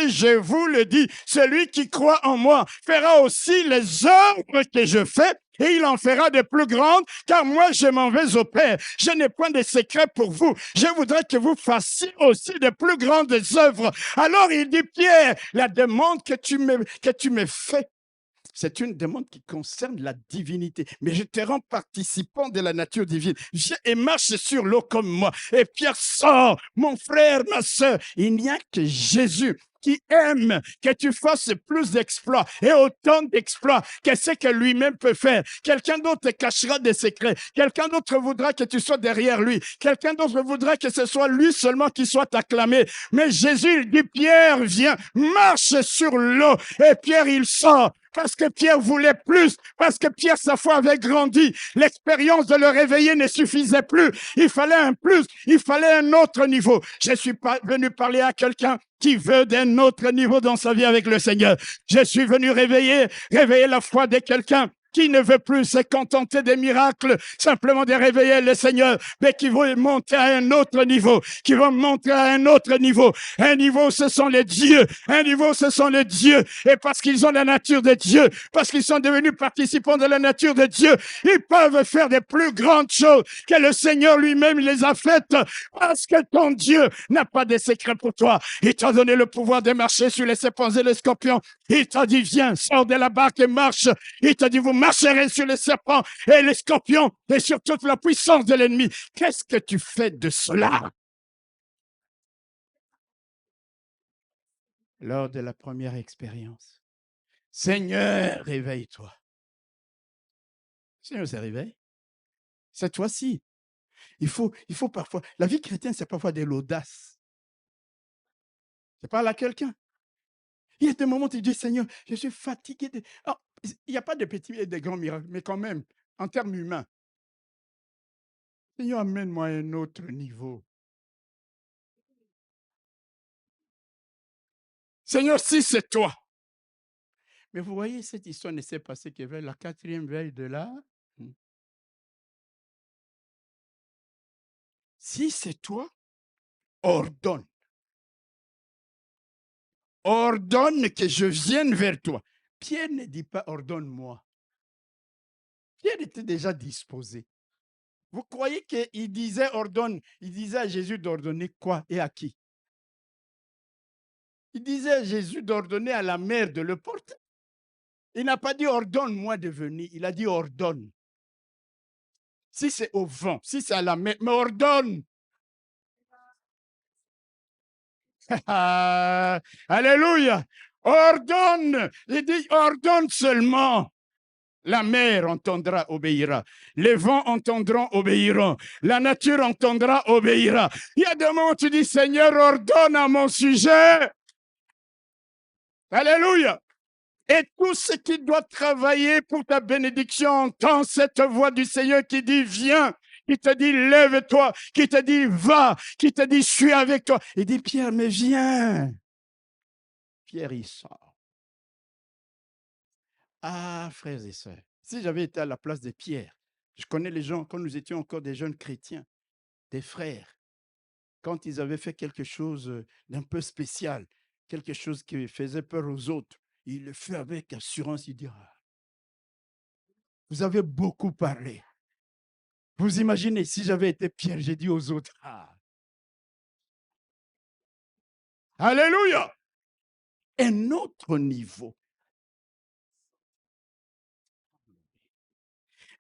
je vous le dis, celui qui croit en moi fera aussi les œuvres que je fais, et il en fera de plus grandes, car moi je m'en vais au Père. Je n'ai point de secret pour vous. Je voudrais que vous fassiez aussi de plus grandes œuvres. Alors il dit, Pierre, la demande que tu me fais, c'est une demande qui concerne la divinité. Mais je te rends participant de la nature divine. Viens et marche sur l'eau comme moi. Et Pierre sort, mon frère, ma soeur. Il n'y a que Jésus qui aime que tu fasses plus d'exploits et autant d'exploits que ce que lui-même peut faire. Quelqu'un d'autre te cachera des secrets. Quelqu'un d'autre voudra que tu sois derrière lui. Quelqu'un d'autre voudra que ce soit lui seulement qui soit acclamé. Mais Jésus, il dit, Pierre, viens, marche sur l'eau. Et Pierre, il sort. Parce que Pierre voulait plus, parce que Pierre, sa foi avait grandi. L'expérience de le réveiller ne suffisait plus. Il fallait un plus, il fallait un autre niveau. Je suis venu parler à quelqu'un qui veut d'un autre niveau dans sa vie avec le Seigneur. Je suis venu réveiller la foi de quelqu'un qui ne veut plus se contenter des miracles, simplement de réveiller le Seigneur, mais qui veut monter à un autre niveau, qui va monter à un autre niveau. Un niveau, ce sont les dieux. Un niveau, ce sont les dieux. Et parce qu'ils ont la nature de Dieu, parce qu'ils sont devenus participants de la nature de Dieu, ils peuvent faire des plus grandes choses que le Seigneur lui-même les a faites, parce que ton Dieu n'a pas de secret pour toi. Il t'a donné le pouvoir de marcher sur les serpents et les scorpions. Il t'a dit, viens, sors de la barque et marche. Il t'a dit, vous marcherez sur les serpents et les scorpions et sur toute la puissance de l'ennemi. Qu'est-ce que tu fais de cela? Lors de la première expérience, Seigneur, réveille-toi. Seigneur se réveille. Cette fois-ci, il faut parfois, la vie chrétienne, c'est parfois de l'audace. Je parle à quelqu'un. Il y a des moments où tu dis, Seigneur, je suis fatigué. Oh, il n'y a pas de petits et de grands miracles, mais quand même, en termes humains, Seigneur, amène-moi à un autre niveau. Seigneur, si c'est toi. Mais vous voyez, cette histoire ne s'est passée que vers la 4e veille de la... Si c'est toi, ordonne. Ordonne que je vienne vers toi. Pierre ne dit pas ordonne-moi. Pierre était déjà disposé. Vous croyez qu'il disait ordonne, il disait à Jésus d'ordonner quoi et à qui? Il disait à Jésus d'ordonner à la mer de le porter. Il n'a pas dit ordonne-moi de venir, il a dit ordonne. Si c'est au vent, si c'est à la mer, mais ordonne. Alléluia. Ordonne. Il dit ordonne seulement. La mer entendra, obéira. Les vents entendront, obéiront. La nature entendra, obéira. Il y a des moments où tu dis, Seigneur, ordonne à mon sujet. Alléluia. Et tout ce qui doit travailler pour ta bénédiction entend cette voix du Seigneur qui dit, viens. Qui te dit, lève-toi. Qui te dit, va. Qui te dit, je suis avec toi. Il dit, Pierre, mais viens. Pierre, il sort. Ah, frères et sœurs, si j'avais été à la place de Pierre, je connais les gens, quand nous étions encore des jeunes chrétiens, des frères, quand ils avaient fait quelque chose d'un peu spécial, quelque chose qui faisait peur aux autres, ils le faisaient avec assurance, ils disaient, vous avez beaucoup parlé. Vous imaginez, si j'avais été Pierre, j'ai dit aux autres, alléluia, un autre niveau.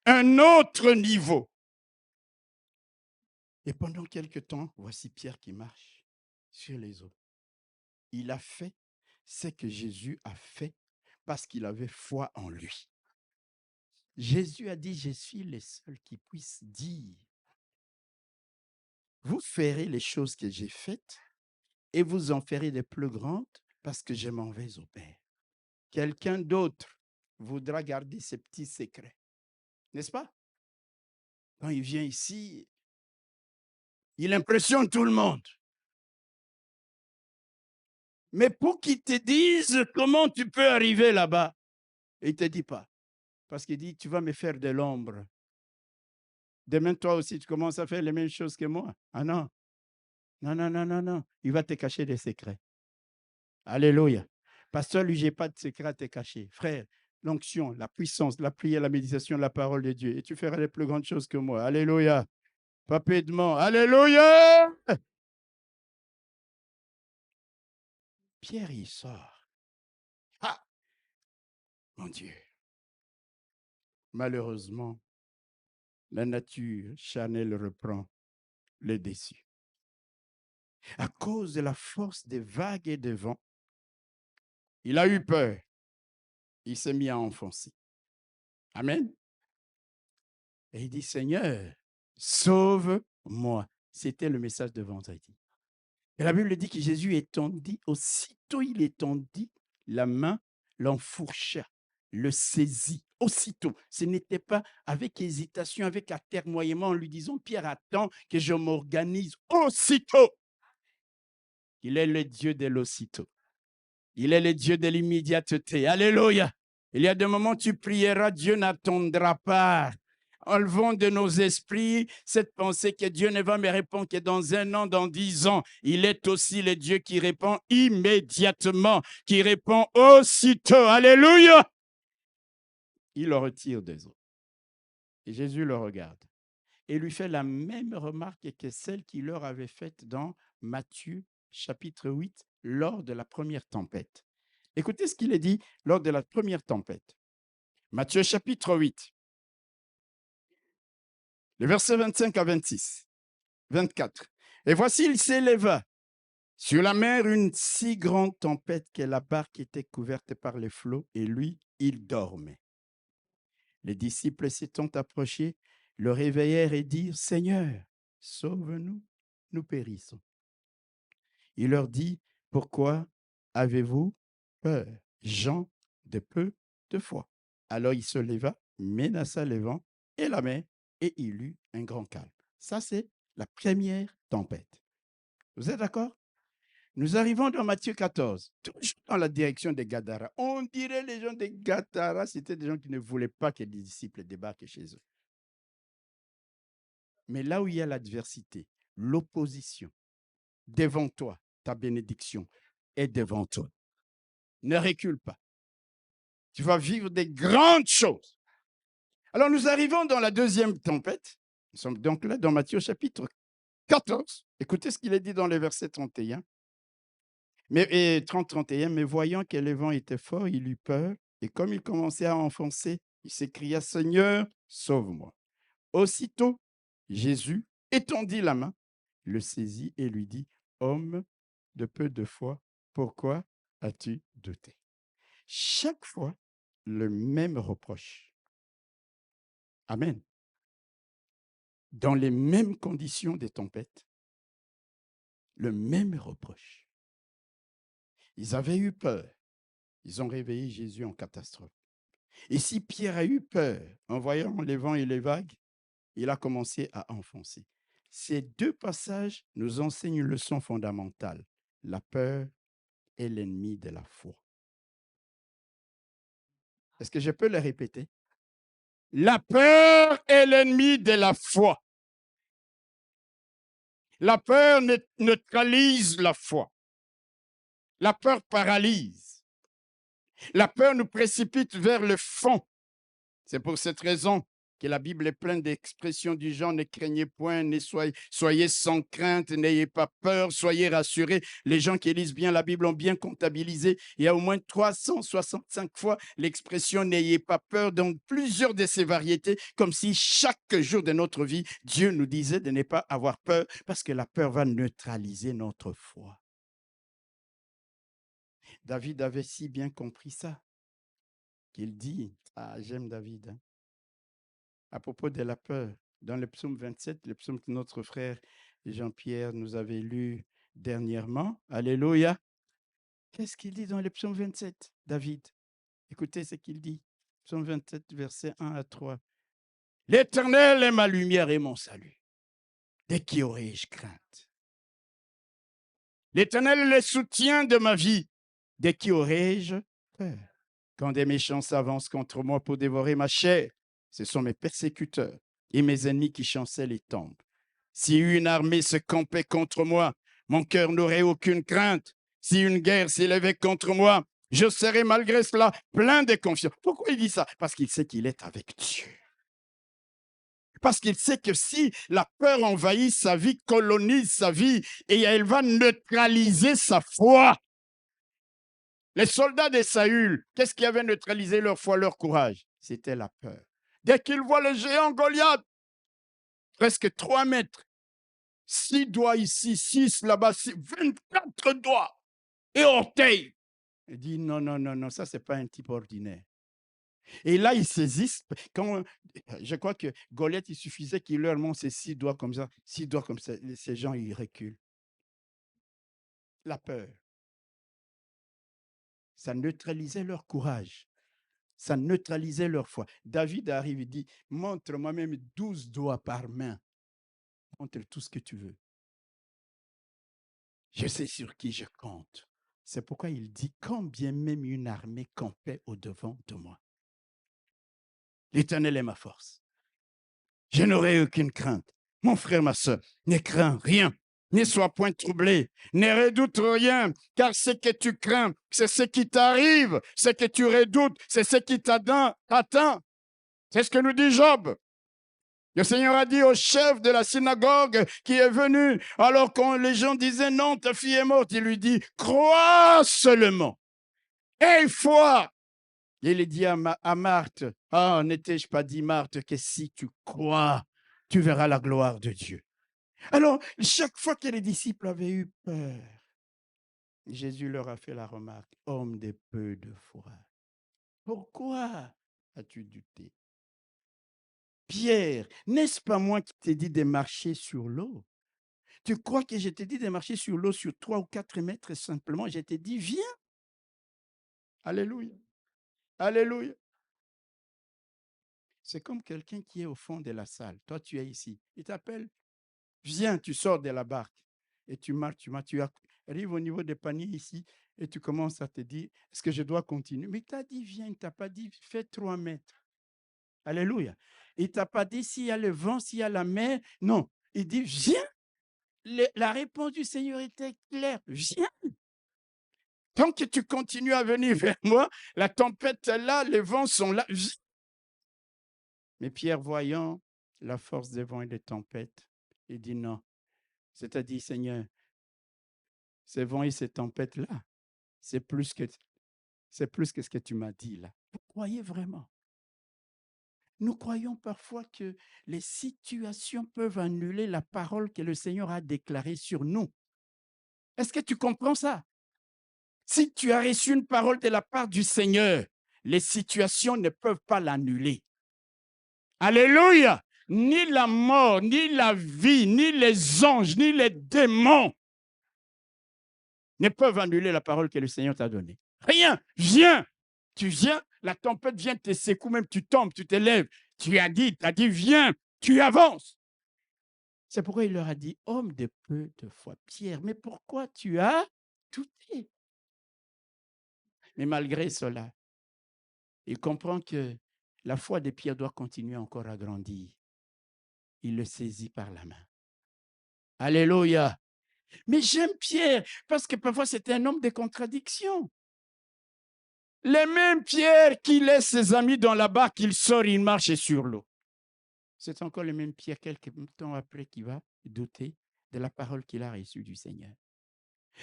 Un autre niveau. Et pendant quelque temps, voici Pierre qui marche sur les eaux. Il a fait ce que Jésus a fait parce qu'il avait foi en lui. Jésus a dit, je suis le seul qui puisse dire, vous ferez les choses que j'ai faites et vous en ferez des plus grandes parce que je m'en vais au Père. Quelqu'un d'autre voudra garder ses petits secrets. N'est-ce pas? Quand il vient ici, il impressionne tout le monde. Mais pour qu'il te dise comment tu peux arriver là-bas, il ne te dit pas. parce qu'il dit, tu vas me faire de l'ombre. Demain, toi aussi, tu commences à faire les mêmes choses que moi. Ah non. Non, non, non, non, non. Il va te cacher des secrets. Alléluia. Pasteur, lui, je n'ai pas de secret à te cacher. Frère, l'onction, la puissance, la prière, la méditation, la parole de Dieu. Et tu feras les plus grandes choses que moi. Alléluia. Papédement. Alléluia. Pierre, il sort. Ah, mon Dieu. Malheureusement, la nature charnelle reprend le dessus. À cause de la force des vagues et des vents, il a eu peur. Il s'est mis à enfoncer. Amen. Et il dit, Seigneur, sauve-moi. C'était le message de vendredi. Et la Bible dit que Jésus étendit, aussitôt il étendit la main, l'enfourcha, le saisit, aussitôt. Ce n'était pas avec hésitation, avec atermoiement, en lui disant, Pierre, attends que je m'organise aussitôt. Il est le Dieu de l'aussitôt. Il est le Dieu de l'immédiateté. Alléluia. Il y a des moments où tu prieras, Dieu n'attendra pas. Enlevons de nos esprits cette pensée que Dieu ne va me répondre que dans 1 an, dans 10 ans. Il est aussi le Dieu qui répond immédiatement, qui répond aussitôt. Alléluia. Il le retire des eaux. Et Jésus le regarde et lui fait la même remarque que celle qu'il leur avait faite dans Matthieu chapitre 8 lors de la première tempête. Écoutez ce qu'il est dit lors de la première tempête. Matthieu chapitre 8, les versets 25 à 26, 24. Et voici, il s'éleva sur la mer une si grande tempête que la barque était couverte par les flots et lui, il dormait. Les disciples s'étant approchés, le réveillèrent et dirent, Seigneur, sauve-nous, nous périssons. Il leur dit, pourquoi avez-vous peur, gens de peu de foi? Alors il se leva, menaça le vent et la mer, et il eut un grand calme. Ça, c'est la première tempête. Vous êtes d'accord? Nous arrivons dans Matthieu 14, toujours dans la direction des Gadara. On dirait les gens des Gadara, c'était des gens qui ne voulaient pas que les disciples débarquent chez eux. Mais là où il y a l'adversité, l'opposition, devant toi, ta bénédiction est devant toi. Ne recule pas. Tu vas vivre des grandes choses. Alors nous arrivons dans la deuxième tempête. Nous sommes donc là dans Matthieu chapitre 14. Écoutez ce qu'il est dit dans les versets 31. Et 30-31, mais voyant que le vent était fort, il eut peur, et comme il commençait à enfoncer, il s'écria, Seigneur, sauve-moi. Aussitôt, Jésus étendit la main, le saisit et lui dit, homme de peu de foi, pourquoi as-tu douté? Chaque fois, le même reproche. Amen. Dans les mêmes conditions des tempêtes, le même reproche. Ils avaient eu peur. Ils ont réveillé Jésus en catastrophe. Et si Pierre a eu peur en voyant les vents et les vagues, il a commencé à enfoncer. Ces deux passages nous enseignent une leçon fondamentale. La peur est l'ennemi de la foi. Est-ce que je peux le répéter? La peur est l'ennemi de la foi. La peur neutralise la foi. La peur paralyse. La peur nous précipite vers le fond. C'est pour cette raison que la Bible est pleine d'expressions du genre « ne craignez point, soyez sans crainte, n'ayez pas peur, soyez rassurés ». Les gens qui lisent bien la Bible ont bien comptabilisé. Il y a au moins 365 fois l'expression « n'ayez pas peur » dans plusieurs de ces variétés, comme si chaque jour de notre vie, Dieu nous disait de ne pas avoir peur parce que la peur va neutraliser notre foi. David avait si bien compris ça qu'il dit, ah j'aime David, hein, à propos de la peur, dans le psaume 27, le psaume que notre frère Jean-Pierre nous avait lu dernièrement. Alléluia. Qu'est-ce qu'il dit dans le psaume 27, David? Écoutez ce qu'il dit. Psaume 27, versets 1 à 3. L'Éternel est ma lumière et mon salut. De qui aurais-je crainte? L'Éternel est le soutien de ma vie. De qui aurais-je peur? Quand des méchants s'avancent contre moi pour dévorer ma chair, ce sont mes persécuteurs et mes ennemis qui chancellent et tombent. Si une armée se campait contre moi, mon cœur n'aurait aucune crainte. Si une guerre s'élevait contre moi, je serais malgré cela plein de confiance. Pourquoi il dit ça? Parce qu'il sait qu'il est avec Dieu. Parce qu'il sait que si la peur envahit sa vie, colonise sa vie, et elle va neutraliser sa foi. Les soldats de Saül, qu'est-ce qui avait neutralisé leur foi, leur courage? C'était la peur. Dès qu'ils voient le géant Goliath, presque 3 mètres, 6 doigts ici, 6 là-bas, 24 doigts et orteils. Il dit non, non, non, non, ça, ce n'est pas un type ordinaire. Et là, ils saisissent. Je crois que Goliath, il suffisait qu'il leur montre ses 6 doigts comme ça, 6 doigts comme ça. Ces gens, ils reculent. La peur. Ça neutralisait leur courage. Ça neutralisait leur foi. David arrive et dit, montre-moi même 12 doigts par main. Montre tout ce que tu veux. Je sais sur qui je compte. C'est pourquoi il dit, quand bien même une armée campait au-devant de moi. L'Éternel est ma force. Je n'aurai aucune crainte. Mon frère, ma soeur, ne crains rien. Ne sois point troublé. Ne redoute rien, car ce que tu crains, c'est ce qui t'arrive. Ce que tu redoutes, c'est ce qui t'atteint. C'est ce que nous dit Job. Le Seigneur a dit au chef de la synagogue qui est venu, alors que les gens disaient non, ta fille est morte, il lui dit, crois seulement. Aie foi. Il dit à Marthe, ah, n'étais-je pas dit, Marthe, que si tu crois, tu verras la gloire de Dieu. Alors, chaque fois que les disciples avaient eu peur, Jésus leur a fait la remarque, homme de peu de foi, pourquoi as-tu douté? Pierre, n'est-ce pas moi qui t'ai dit de marcher sur l'eau? Tu crois que je t'ai dit de marcher sur l'eau sur 3 ou 4 mètres simplement? Je t'ai dit, viens. Alléluia. Alléluia. C'est comme quelqu'un qui est au fond de la salle. Toi, tu es ici. Il t'appelle. Viens, tu sors de la barque. Et tu marches, tu arrives au niveau des paniers ici et tu commences à te dire, est-ce que je dois continuer? Mais il t'a dit, viens, il ne t'a pas dit, fais 3 mètres. Alléluia. Il ne t'a pas dit s'il y a le vent, s'il y a la mer. Non. Il dit, viens. La réponse du Seigneur était claire. Viens. Tant que tu continues à venir vers moi, la tempête est là, les vents sont là. Viens. Mais Pierre, voyant la force des vents et des tempêtes, il dit non. C'est-à-dire, Seigneur, ces vents et ces tempêtes-là, c'est plus que ce que tu m'as dit là. Vous croyez vraiment? Nous croyons parfois que les situations peuvent annuler la parole que le Seigneur a déclarée sur nous. Est-ce que tu comprends ça? Si tu as reçu une parole de la part du Seigneur, les situations ne peuvent pas l'annuler. Alléluia! Ni la mort, ni la vie, ni les anges, ni les démons ne peuvent annuler la parole que le Seigneur t'a donnée. Rien. Viens. Tu viens, la tempête vient te secouer, même tu tombes, tu te lèves. Tu as dit, viens, tu avances. C'est pourquoi il leur a dit, homme de peu de foi, Pierre, mais pourquoi tu as douté? Mais malgré cela, il comprend que la foi de Pierre doit continuer encore à grandir. Il le saisit par la main. Alléluia. Mais j'aime Pierre parce que parfois c'était un homme de contradiction. Les mêmes Pierre qui laisse ses amis dans la barque, il sort, il marche sur l'eau. C'est encore le même Pierre quelques temps après qui va douter de la parole qu'il a reçue du Seigneur.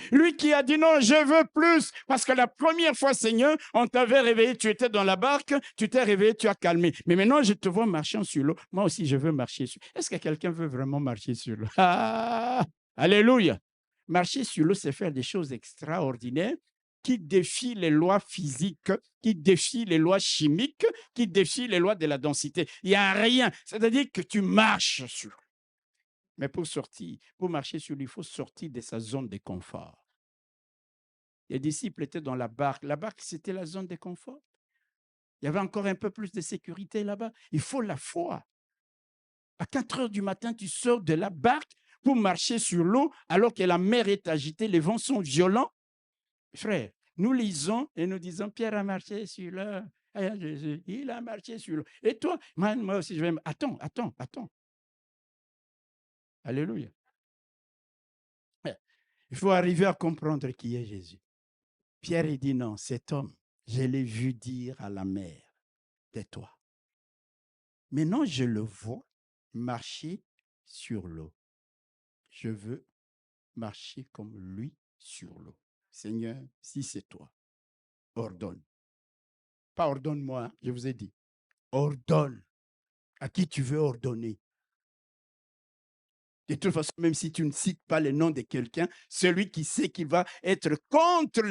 Lui qui a dit non, je veux plus, parce que la première fois, Seigneur, on t'avait réveillé, tu étais dans la barque, tu t'es réveillé, tu as calmé. Mais maintenant, je te vois marchant sur l'eau. Moi aussi, je veux marcher sur l'eau. Est-ce que quelqu'un veut vraiment marcher sur l'eau? Ah, alléluia. Marcher sur l'eau, c'est faire des choses extraordinaires qui défient les lois physiques, qui défient les lois chimiques, qui défient les lois de la densité. Il n'y a rien. C'est-à-dire que tu marches sur l'eau. Mais pour sortir, pour marcher sur lui, il faut sortir de sa zone de confort. Les disciples étaient dans la barque. La barque, c'était la zone de confort. Il y avait encore un peu plus de sécurité là-bas. Il faut la foi. À 4 heures du matin, tu sors de la barque pour marcher sur l'eau alors que la mer est agitée, les vents sont violents. Frère, Nous lisons et nous disons, Pierre a marché sur l'eau. Jésus, il a marché sur l'eau. Et toi, moi aussi, je vais... Attends. Alléluia. Il faut arriver à comprendre qui est Jésus. Pierre, il dit non, cet homme, je l'ai vu dire à la mer, tais-toi. Maintenant, je le vois marcher sur l'eau. Je veux marcher comme lui sur l'eau. Seigneur, si c'est toi, ordonne. Pas ordonne-moi, hein, je vous ai dit. Ordonne. À qui tu veux ordonner. De toute façon, même si tu ne cites pas le nom de quelqu'un, celui qui sait qu'il va être contre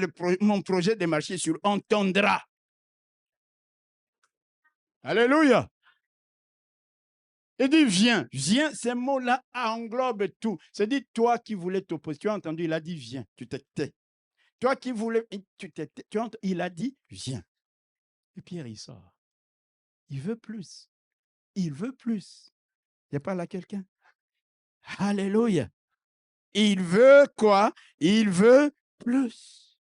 mon projet de marcher sur entendra. Alléluia. Et dit, viens. Viens, ces mots-là englobent tout. C'est dit, toi qui voulais t'opposer, tu as entendu, il a dit, viens, tu te tais. Toi qui voulais, tu te tais, il a dit, viens. Et Pierre, il sort. Il veut plus. Il veut plus. Il n'y a pas là quelqu'un? Alléluia. Il veut quoi? Il veut plus.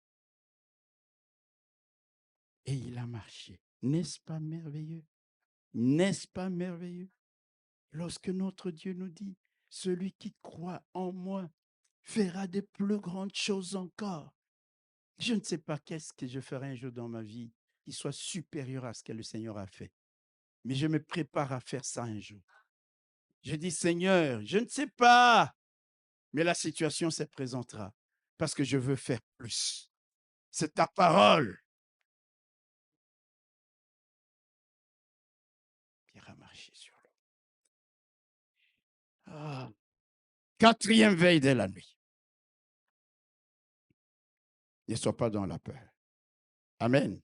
Et il a marché. N'est-ce pas merveilleux? N'est-ce pas merveilleux? Lorsque notre Dieu nous dit, celui qui croit en moi fera de plus grandes choses encore. Je ne sais pas qu'est-ce que je ferai un jour dans ma vie qui soit supérieur à ce que le Seigneur a fait. Mais je me prépare à faire ça un jour. Je dis, Seigneur, je ne sais pas, mais la situation se présentera parce que je veux faire plus. C'est ta parole. Pierre a marché sur l'eau. Ah. 4e veille de la nuit. Ne sois pas dans la peur. Amen.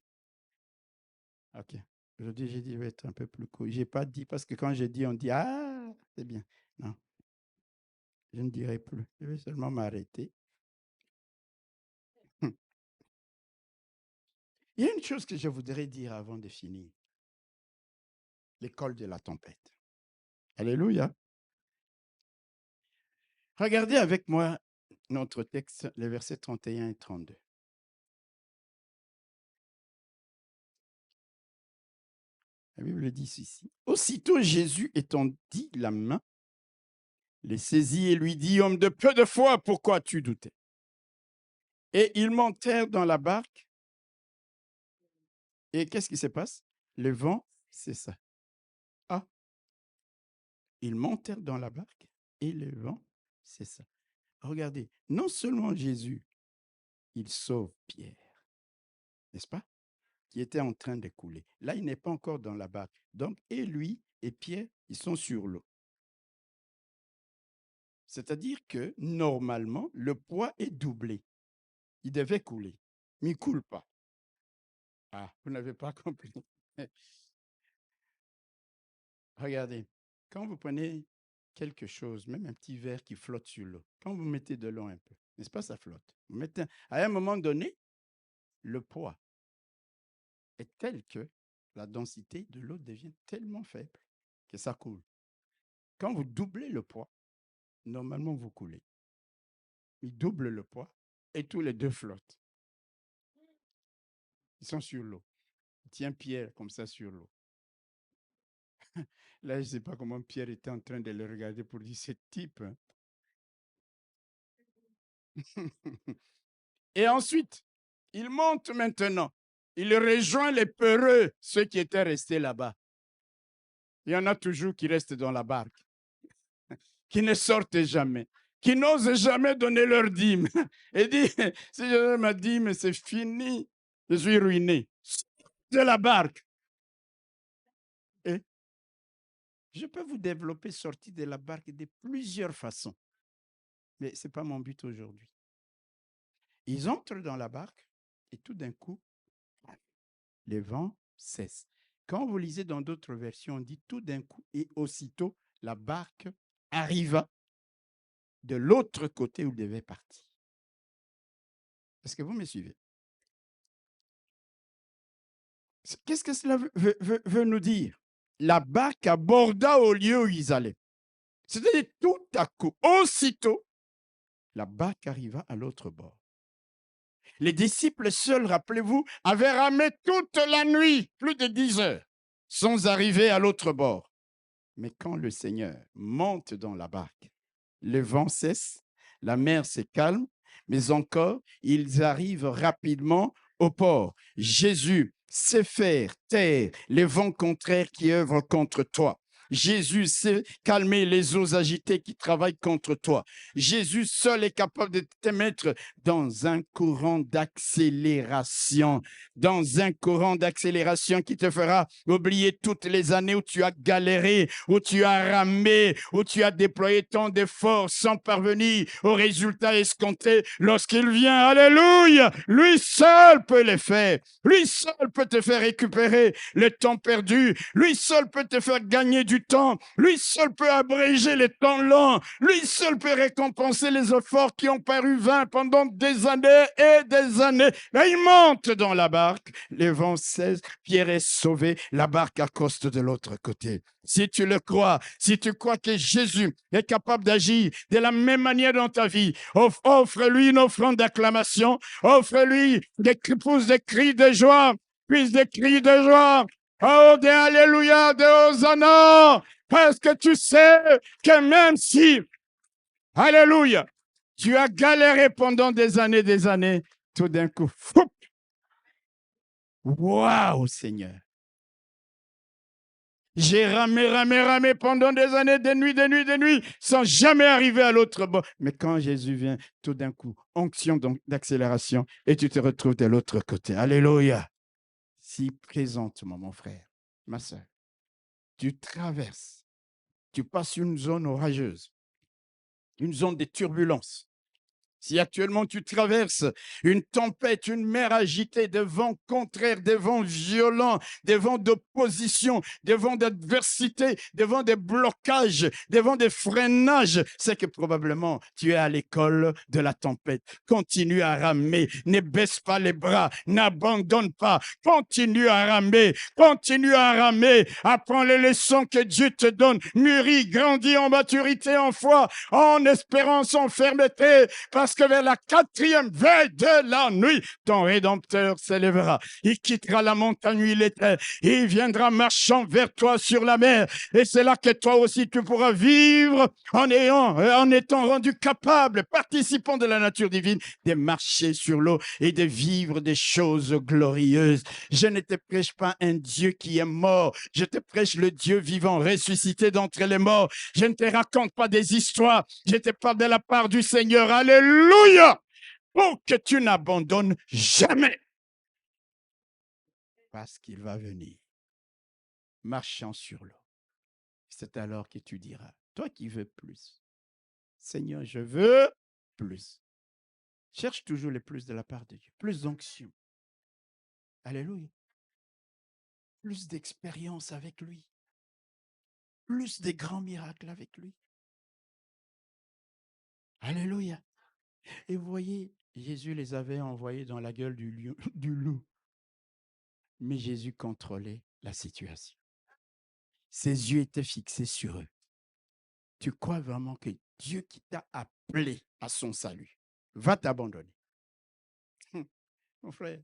OK. Aujourd'hui, j'ai dit, je vais être un peu plus court. Je n'ai pas dit, parce que quand je dis, on dit, ah, c'est bien. Non. Je ne dirai plus. Je vais seulement m'arrêter. Il y a une chose que je voudrais dire avant de finir. L'école de la tempête. Alléluia. Regardez avec moi notre texte, les versets 31 et 32. La Bible dit ceci. Aussitôt Jésus étendit la main, les saisit et lui dit, homme de peu de foi, pourquoi tu doutais? Et ils montèrent dans la barque. Et qu'est-ce qui se passe? Le vent cessa. Ah, ils montèrent dans la barque et le vent cessa. Regardez, non seulement Jésus, il sauve Pierre, n'est-ce pas? Qui était en train de couler. Là, il n'est pas encore dans la barque. Donc, et lui et Pierre, ils sont sur l'eau. C'est-à-dire que, normalement, le poids est doublé. Il devait couler, mais il ne coule pas. Ah, vous n'avez pas compris. Regardez, quand vous prenez quelque chose, même un petit verre qui flotte sur l'eau, quand vous mettez de l'eau un peu, n'est-ce pas, ça flotte. Vous mettez, à un moment donné, le poids est tel que la densité de l'eau devient tellement faible que ça coule. Quand vous doublez le poids, normalement vous coulez. Il double le poids et tous les deux flottent. Ils sont sur l'eau. Il tient Pierre comme ça sur l'eau. Là, je ne sais pas comment Pierre était en train de le regarder pour dire, ce type. Hein. Et ensuite, il monte maintenant. Il rejoint les peureux, ceux qui étaient restés là-bas. Il y en a toujours qui restent dans la barque, qui ne sortent jamais, qui n'osent jamais donner leur dîme. Et dit, si je donne ma dîme, c'est fini, je suis ruiné. De la barque. Et je peux vous développer sortie de la barque de plusieurs façons. Mais ce n'est pas mon but aujourd'hui. Ils entrent dans la barque et tout d'un coup, le vent cesse. Quand vous lisez dans d'autres versions, on dit tout d'un coup et aussitôt, la barque arriva de l'autre côté où il devait partir. Est-ce que vous me suivez? Qu'est-ce que cela veut nous dire? La barque aborda au lieu où ils allaient. C'est-à-dire tout à coup, aussitôt, la barque arriva à l'autre bord. Les disciples seuls, rappelez-vous, avaient ramé toute la nuit, plus de 10 heures, sans arriver à l'autre bord. Mais quand le Seigneur monte dans la barque, le vent cesse, la mer se calme, mais encore, ils arrivent rapidement au port. Jésus sait faire taire les vents contraires qui œuvrent contre toi. Jésus sait calmer les eaux agitées qui travaillent contre toi. Jésus seul est capable de te mettre dans un courant d'accélération, qui te fera oublier toutes les années où tu as galéré, où tu as ramé, où tu as déployé tant d'efforts sans parvenir au résultat escompté. Lorsqu'il vient, alléluia, lui seul peut les faire. Lui seul peut te faire récupérer le temps perdu. Lui seul peut te faire gagner du temps. Lui seul peut abréger les temps longs. Lui seul peut récompenser les efforts qui ont paru vains pendant des années et des années. Mais il monte dans la barque. Les vents cessent. Pierre est sauvé. La barque accoste de l'autre côté. Si tu le crois, si tu crois que Jésus est capable d'agir de la même manière dans ta vie, offre-lui une offrande d'acclamation. Offre-lui des cris de joie. Puisse des cris de joie. Oh, des alléluia, des hosanna. Parce que tu sais que même si, alléluia, tu as galéré pendant des années, tout d'un coup, waouh, Seigneur. J'ai ramé pendant des années, des nuits, sans jamais arriver à l'autre bord. Mais quand Jésus vient, tout d'un coup, onction d'accélération, et tu te retrouves de l'autre côté. Alléluia. Si présentement, mon frère, ma soeur, tu traverses, tu passes une zone orageuse, une zone de turbulence. Si actuellement tu traverses une tempête, une mer agitée, des vents contraires, des vents violents, des vents d'opposition, des vents d'adversité, des vents de blocage, des vents de freinage, c'est que probablement tu es à l'école de la tempête. Continue à ramer, ne baisse pas les bras, n'abandonne pas, continue à ramer, apprends les leçons que Dieu te donne, mûris, grandis en maturité, en foi, en espérance, en fermeté, parce que vers la 4e veille de la nuit, ton Rédempteur s'élèvera. Il quittera la montagne où il était. Il viendra marchant vers toi sur la mer. Et c'est là que toi aussi tu pourras vivre en étant rendu capable, participant de la nature divine, de marcher sur l'eau et de vivre des choses glorieuses. Je ne te prêche pas un Dieu qui est mort. Je te prêche le Dieu vivant, ressuscité d'entre les morts. Je ne te raconte pas des histoires. Je te parle de la part du Seigneur. Alléluia! Pour que tu n'abandonnes jamais. Parce qu'il va venir, marchant sur l'eau. C'est alors que tu diras, toi qui veux plus, Seigneur, je veux plus. Cherche toujours le plus de la part de Dieu, plus d'onction. Alléluia. Plus d'expérience avec lui. Plus de grands miracles avec lui. Alléluia. Et vous voyez, Jésus les avait envoyés dans la gueule du loup. Mais Jésus contrôlait la situation. Ses yeux étaient fixés sur eux. Tu crois vraiment que Dieu qui t'a appelé à son salut va t'abandonner? Mon frère,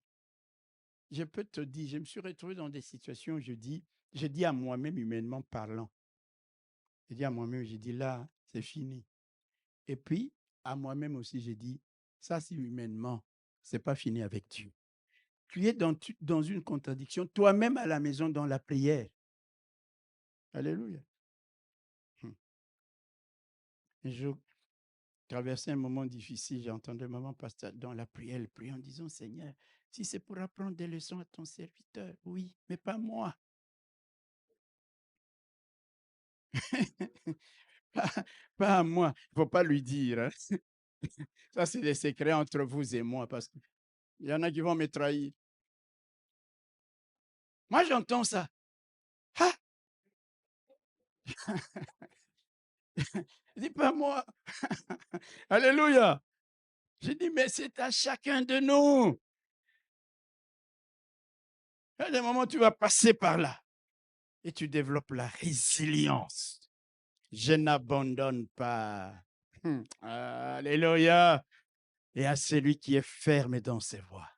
je peux te dire, je me suis retrouvé dans des situations où je dis à moi-même, humainement parlant, je dis à moi-même, je dis là, c'est fini. Et puis, à moi-même aussi, j'ai dit, ça, c'est humainement, c'est pas fini avec Dieu. Tu es dans une contradiction, toi-même à la maison, dans la prière. Alléluia. Je traversais un moment difficile, j'ai entendu maman pasteur dans la prière, elle prie en disant, Seigneur, si c'est pour apprendre des leçons à ton serviteur, oui, mais pas moi. pas à moi. Il ne faut pas lui dire. Hein. Ça, c'est des secrets entre vous et moi, parce qu'il y en a qui vont me trahir. Moi, j'entends ça. Ah! Dis pas moi. Alléluia. Je dis, mais c'est à chacun de nous. À des moments, tu vas passer par là et tu développes la résilience. Je n'abandonne pas. Alléluia. et à celui qui est ferme dans ses voies.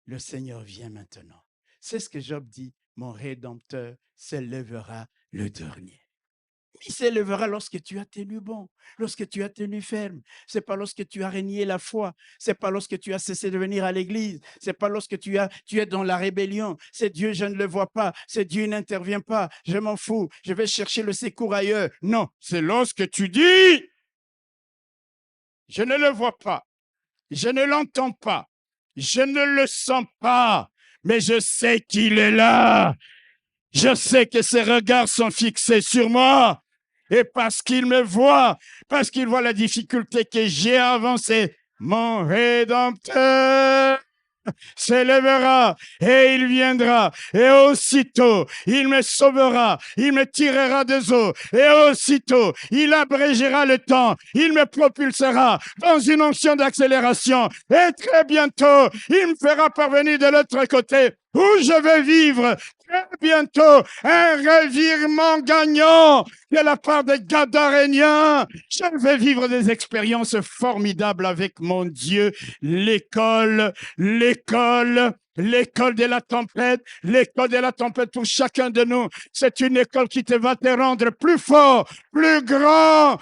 Le Seigneur vient maintenant. C'est ce que Job dit, mon Rédempteur s'élèvera le dernier. Il s'élèvera lorsque tu as tenu bon, lorsque tu as tenu ferme. Ce n'est pas lorsque tu as renié la foi. Ce n'est pas lorsque tu as cessé de venir à l'église. Ce n'est pas lorsque tu es dans la rébellion. C'est Dieu, je ne le vois pas. C'est Dieu, il n'intervient pas. Je m'en fous. Je vais chercher le secours ailleurs. Non, c'est lorsque tu dis, je ne le vois pas. Je ne l'entends pas. Je ne le sens pas. Mais je sais qu'il est là. Je sais que ses regards sont fixés sur moi. Et parce qu'il me voit, parce qu'il voit la difficulté que j'ai avancée, mon Rédempteur s'élèvera et il viendra. Et aussitôt, il me sauvera, il me tirera des eaux. Et aussitôt, il abrégera le temps, il me propulsera dans une onction d'accélération. Et très bientôt, il me fera parvenir de l'autre côté où je vais vivre. Très bientôt, un revirement gagnant de la part des Gadaréniens. Je vais vivre des expériences formidables avec mon Dieu. L'école de la tempête pour chacun de nous. C'est une école qui te va te rendre plus fort, plus grand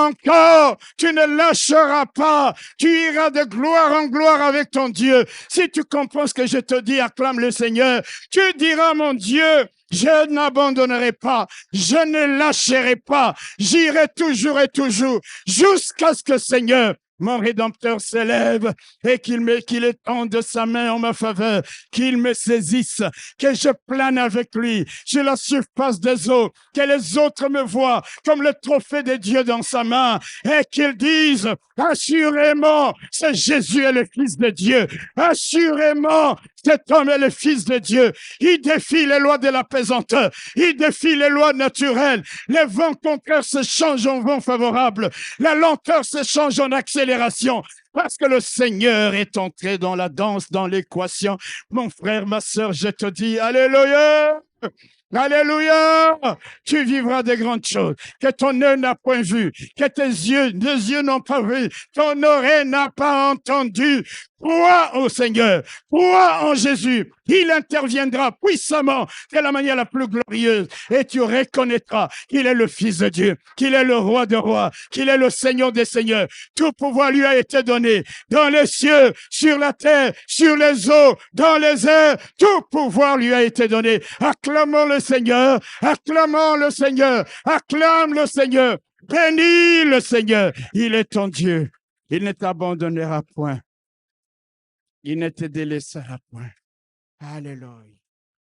encore. Tu ne lâcheras pas. Tu iras de gloire en gloire avec ton Dieu. Si tu comprends ce que je te dis, acclame le Seigneur. Tu diras, mon Dieu, je n'abandonnerai pas, je ne lâcherai pas, j'irai toujours et toujours, jusqu'à ce que, Seigneur, mon Rédempteur s'élève et qu'il étende sa main en ma faveur, qu'il me saisisse, que je plane avec lui sur la surface des eaux, que les autres me voient comme le trophée de Dieu dans sa main et qu'ils disent, assurément, c'est Jésus est le Fils de Dieu. Assurément, cet homme est le Fils de Dieu. Il défie les lois de la pesanteur. Il défie les lois naturelles. Les vents contraires se changent en vents favorables. La lenteur se change en accélération. Parce que le Seigneur est entré dans la danse, dans l'équation. Mon frère, ma sœur, je te dis, alléluia! Alléluia! Tu vivras de grandes choses que ton œil n'a point vu, que tes yeux n'ont pas vu, ton oreille n'a pas entendu. Crois au Seigneur, crois en Jésus. Il interviendra puissamment de la manière la plus glorieuse et tu reconnaîtras qu'il est le Fils de Dieu, qu'il est le Roi des rois, qu'il est le Seigneur des seigneurs. Tout pouvoir lui a été donné dans les cieux, sur la terre, sur les eaux, dans les airs. Tout pouvoir lui a été donné. Acclamons le Seigneur, acclamons le Seigneur, acclame le Seigneur, bénis le Seigneur. Il est ton Dieu. Il ne t'abandonnera point. Il ne te délaissera point. Alléluia.